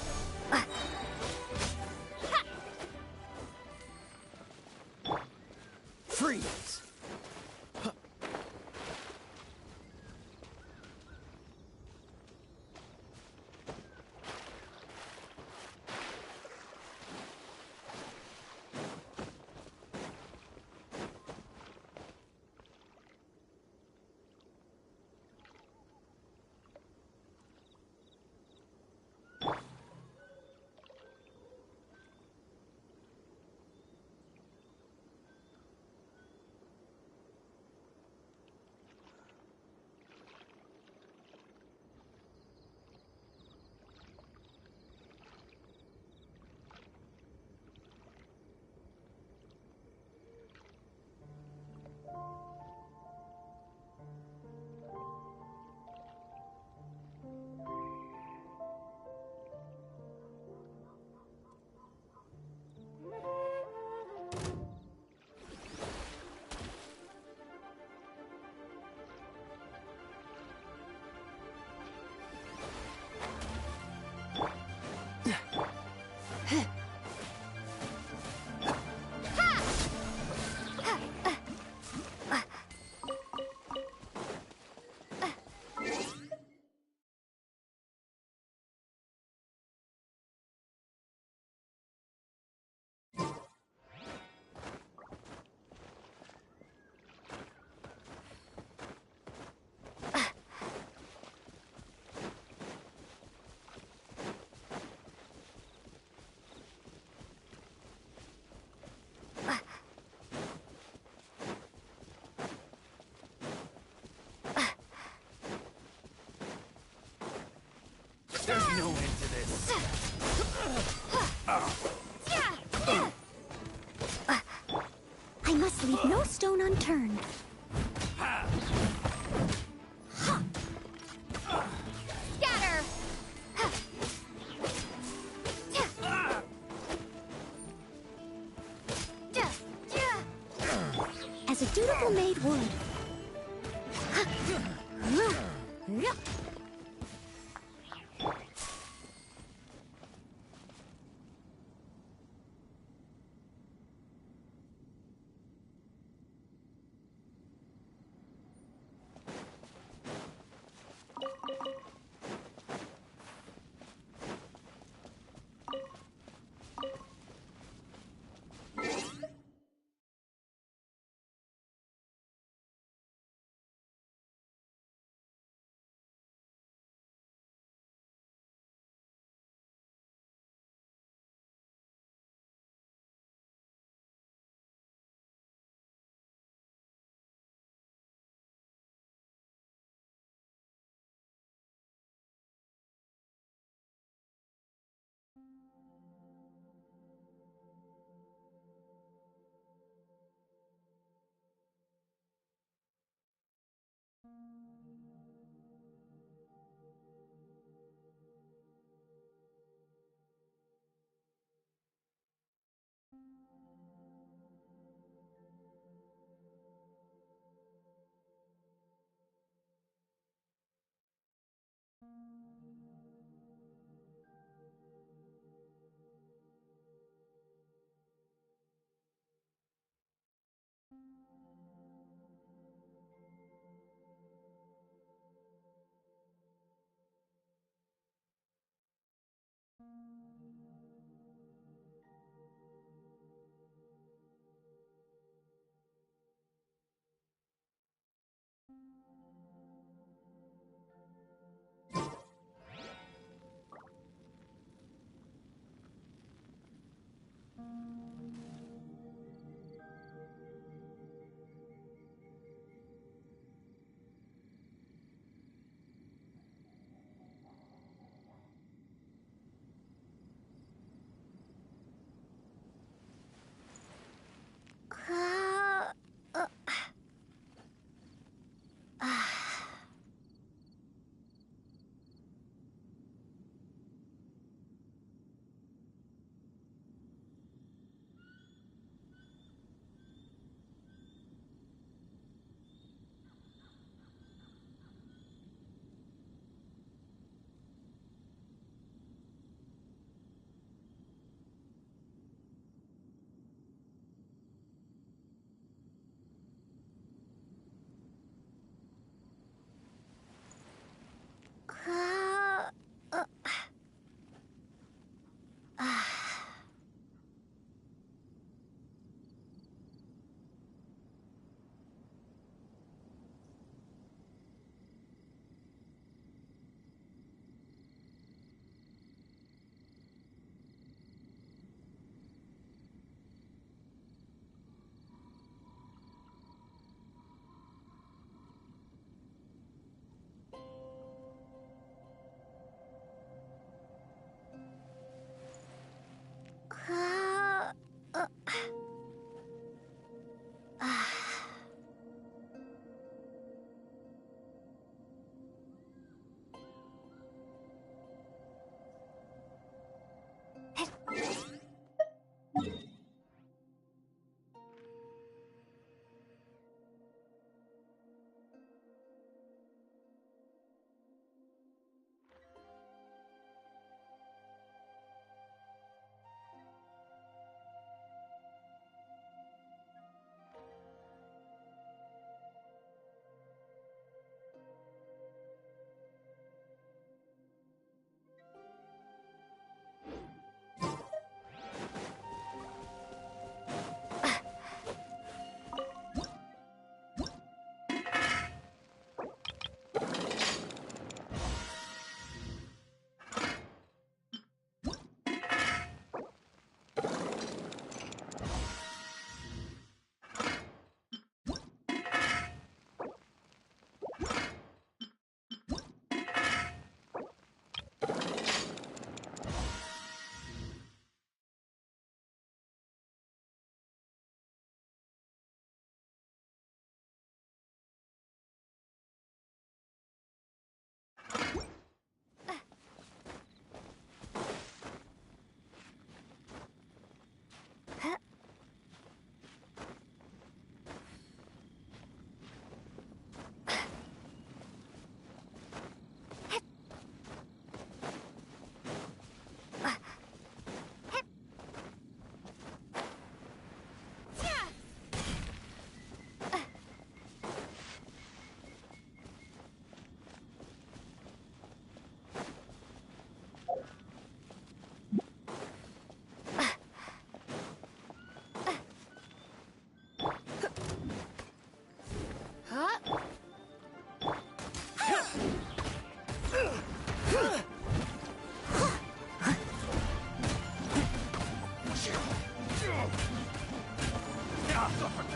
Freeze! There's no end to this. I must leave no stone unturned. Scatter! As a dutiful maid would.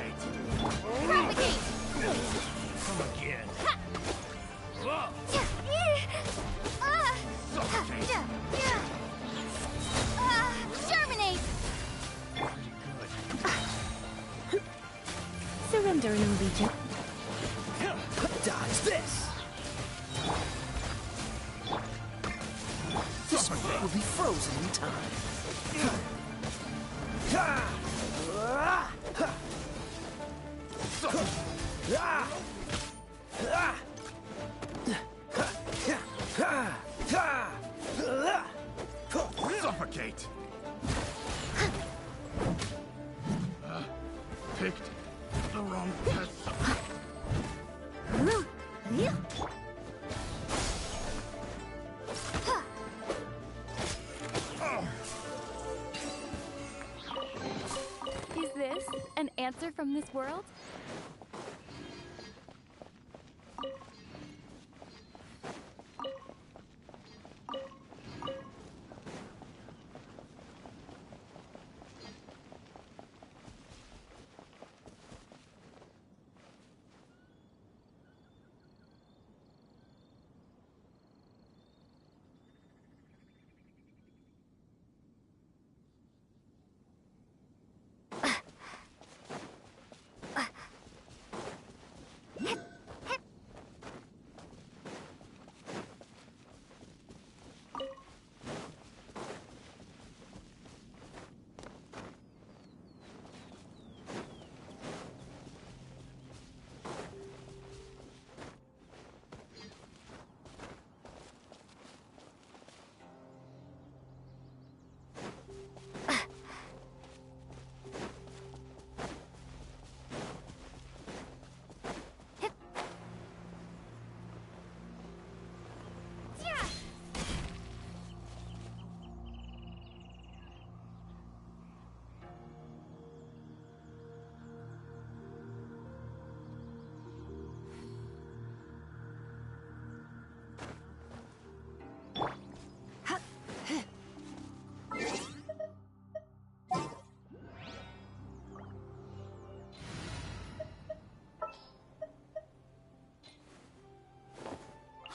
Propagate! Come again. Germinate! Surrender an allegiance. Dodge this! This one will be frozen in time. Suffocate! Picked the wrong person. Is this an answer from this world?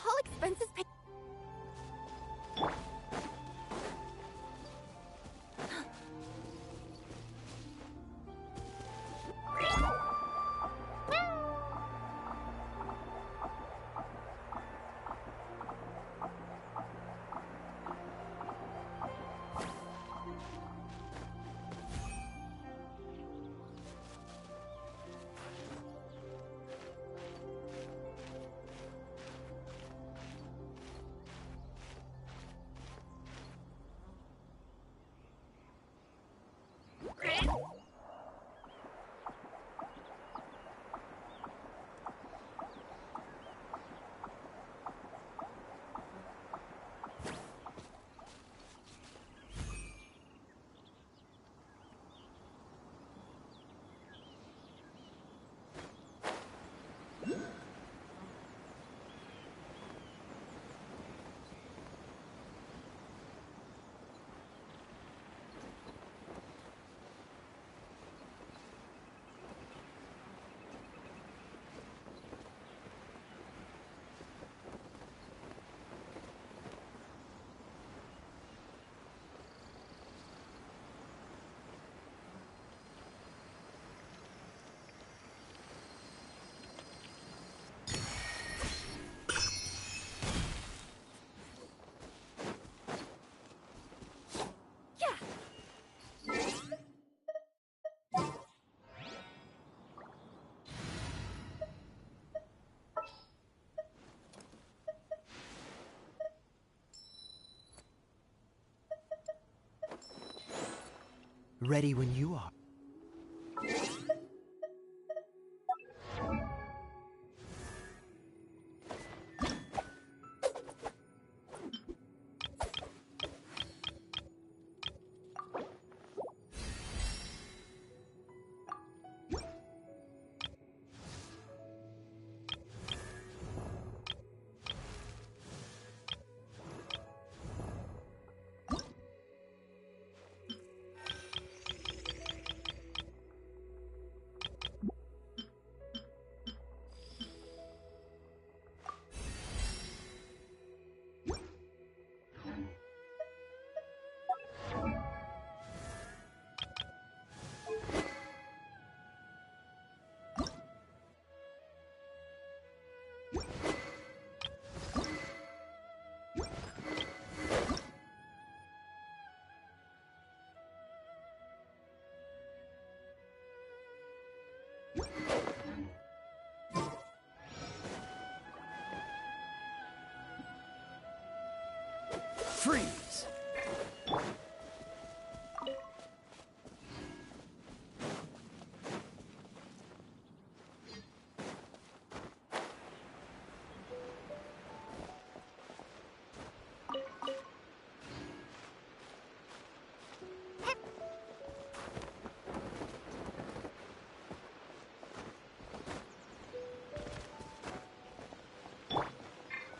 All expenses paid. Ready when you are.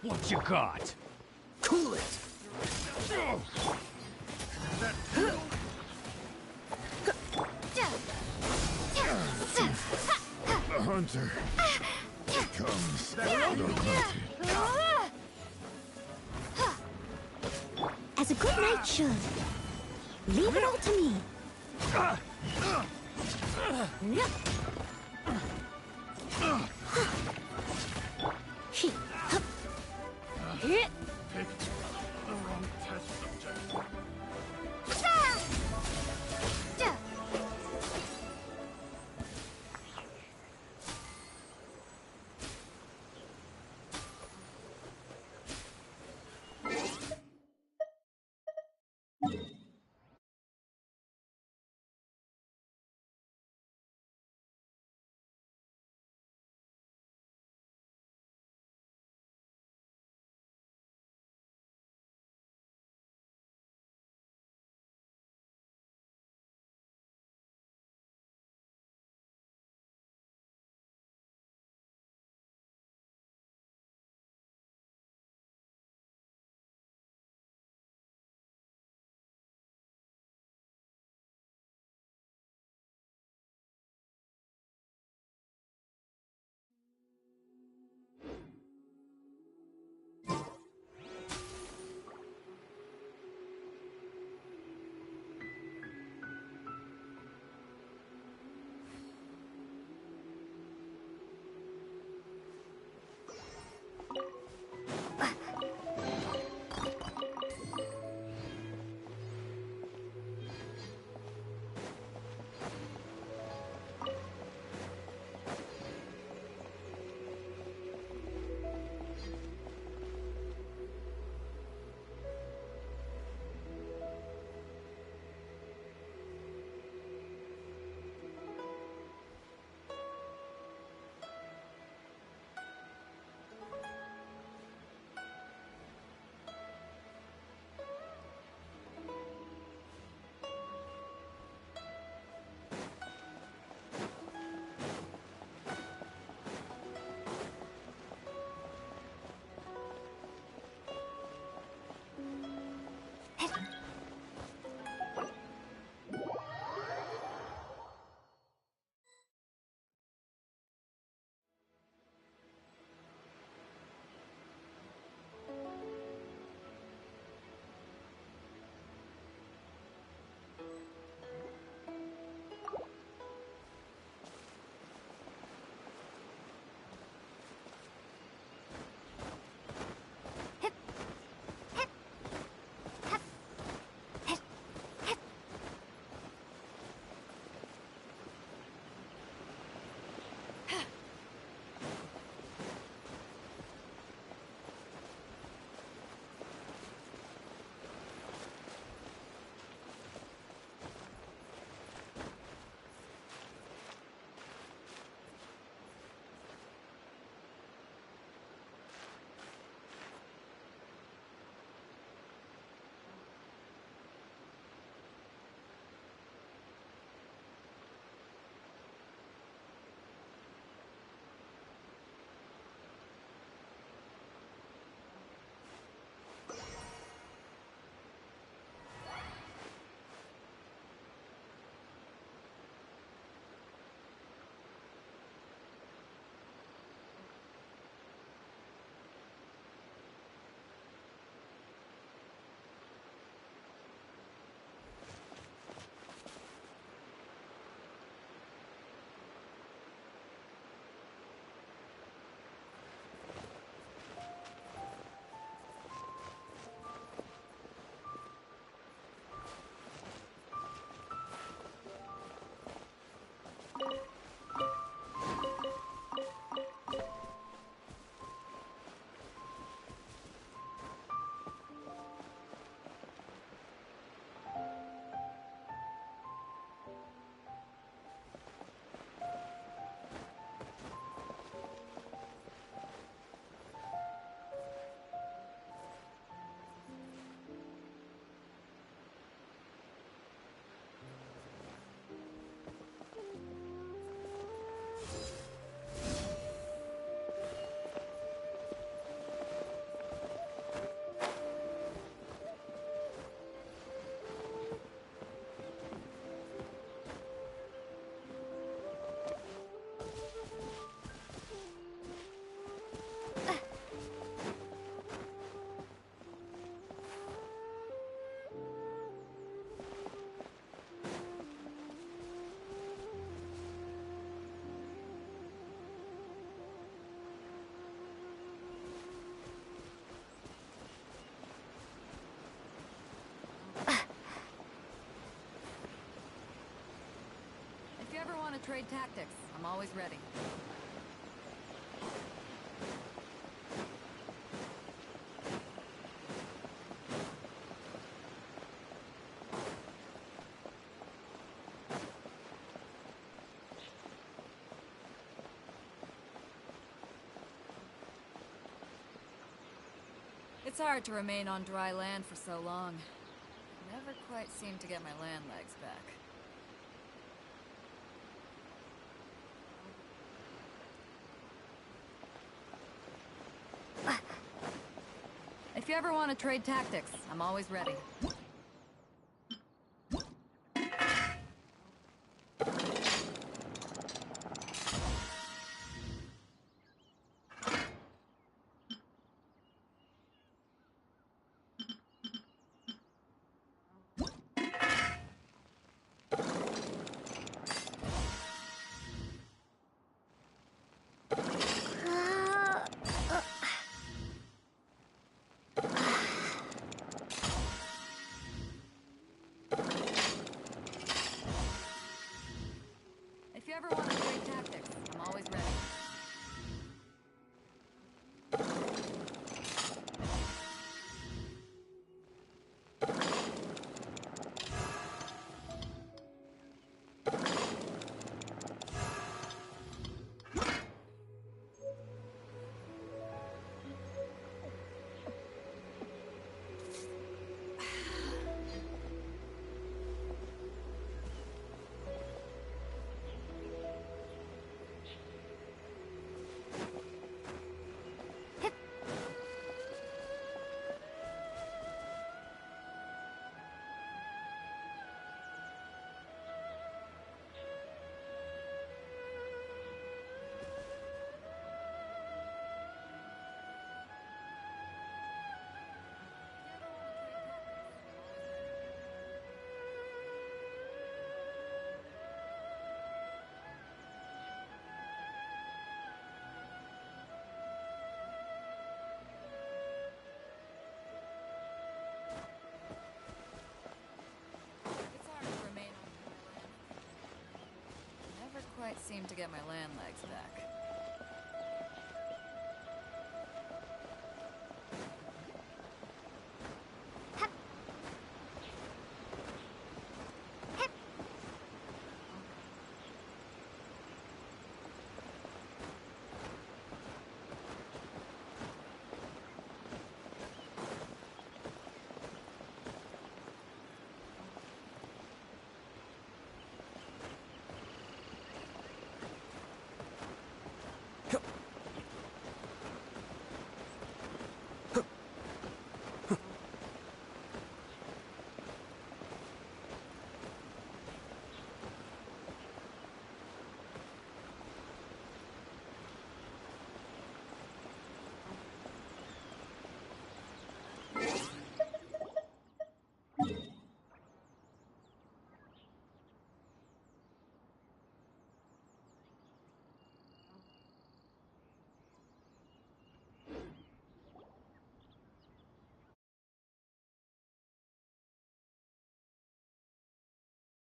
What you got? Cool it! The hunter comes the hunted. As a good knight should. Leave it all to me. Picked the wrong test subject. want to trade tactics, I'm always ready. It's hard to remain on dry land for so long. Never quite seem to get my land legs back. If you ever want to trade tactics, I'm always ready. If you ever want to trade tactics, I'm always ready. Quite seem to get my land legs back.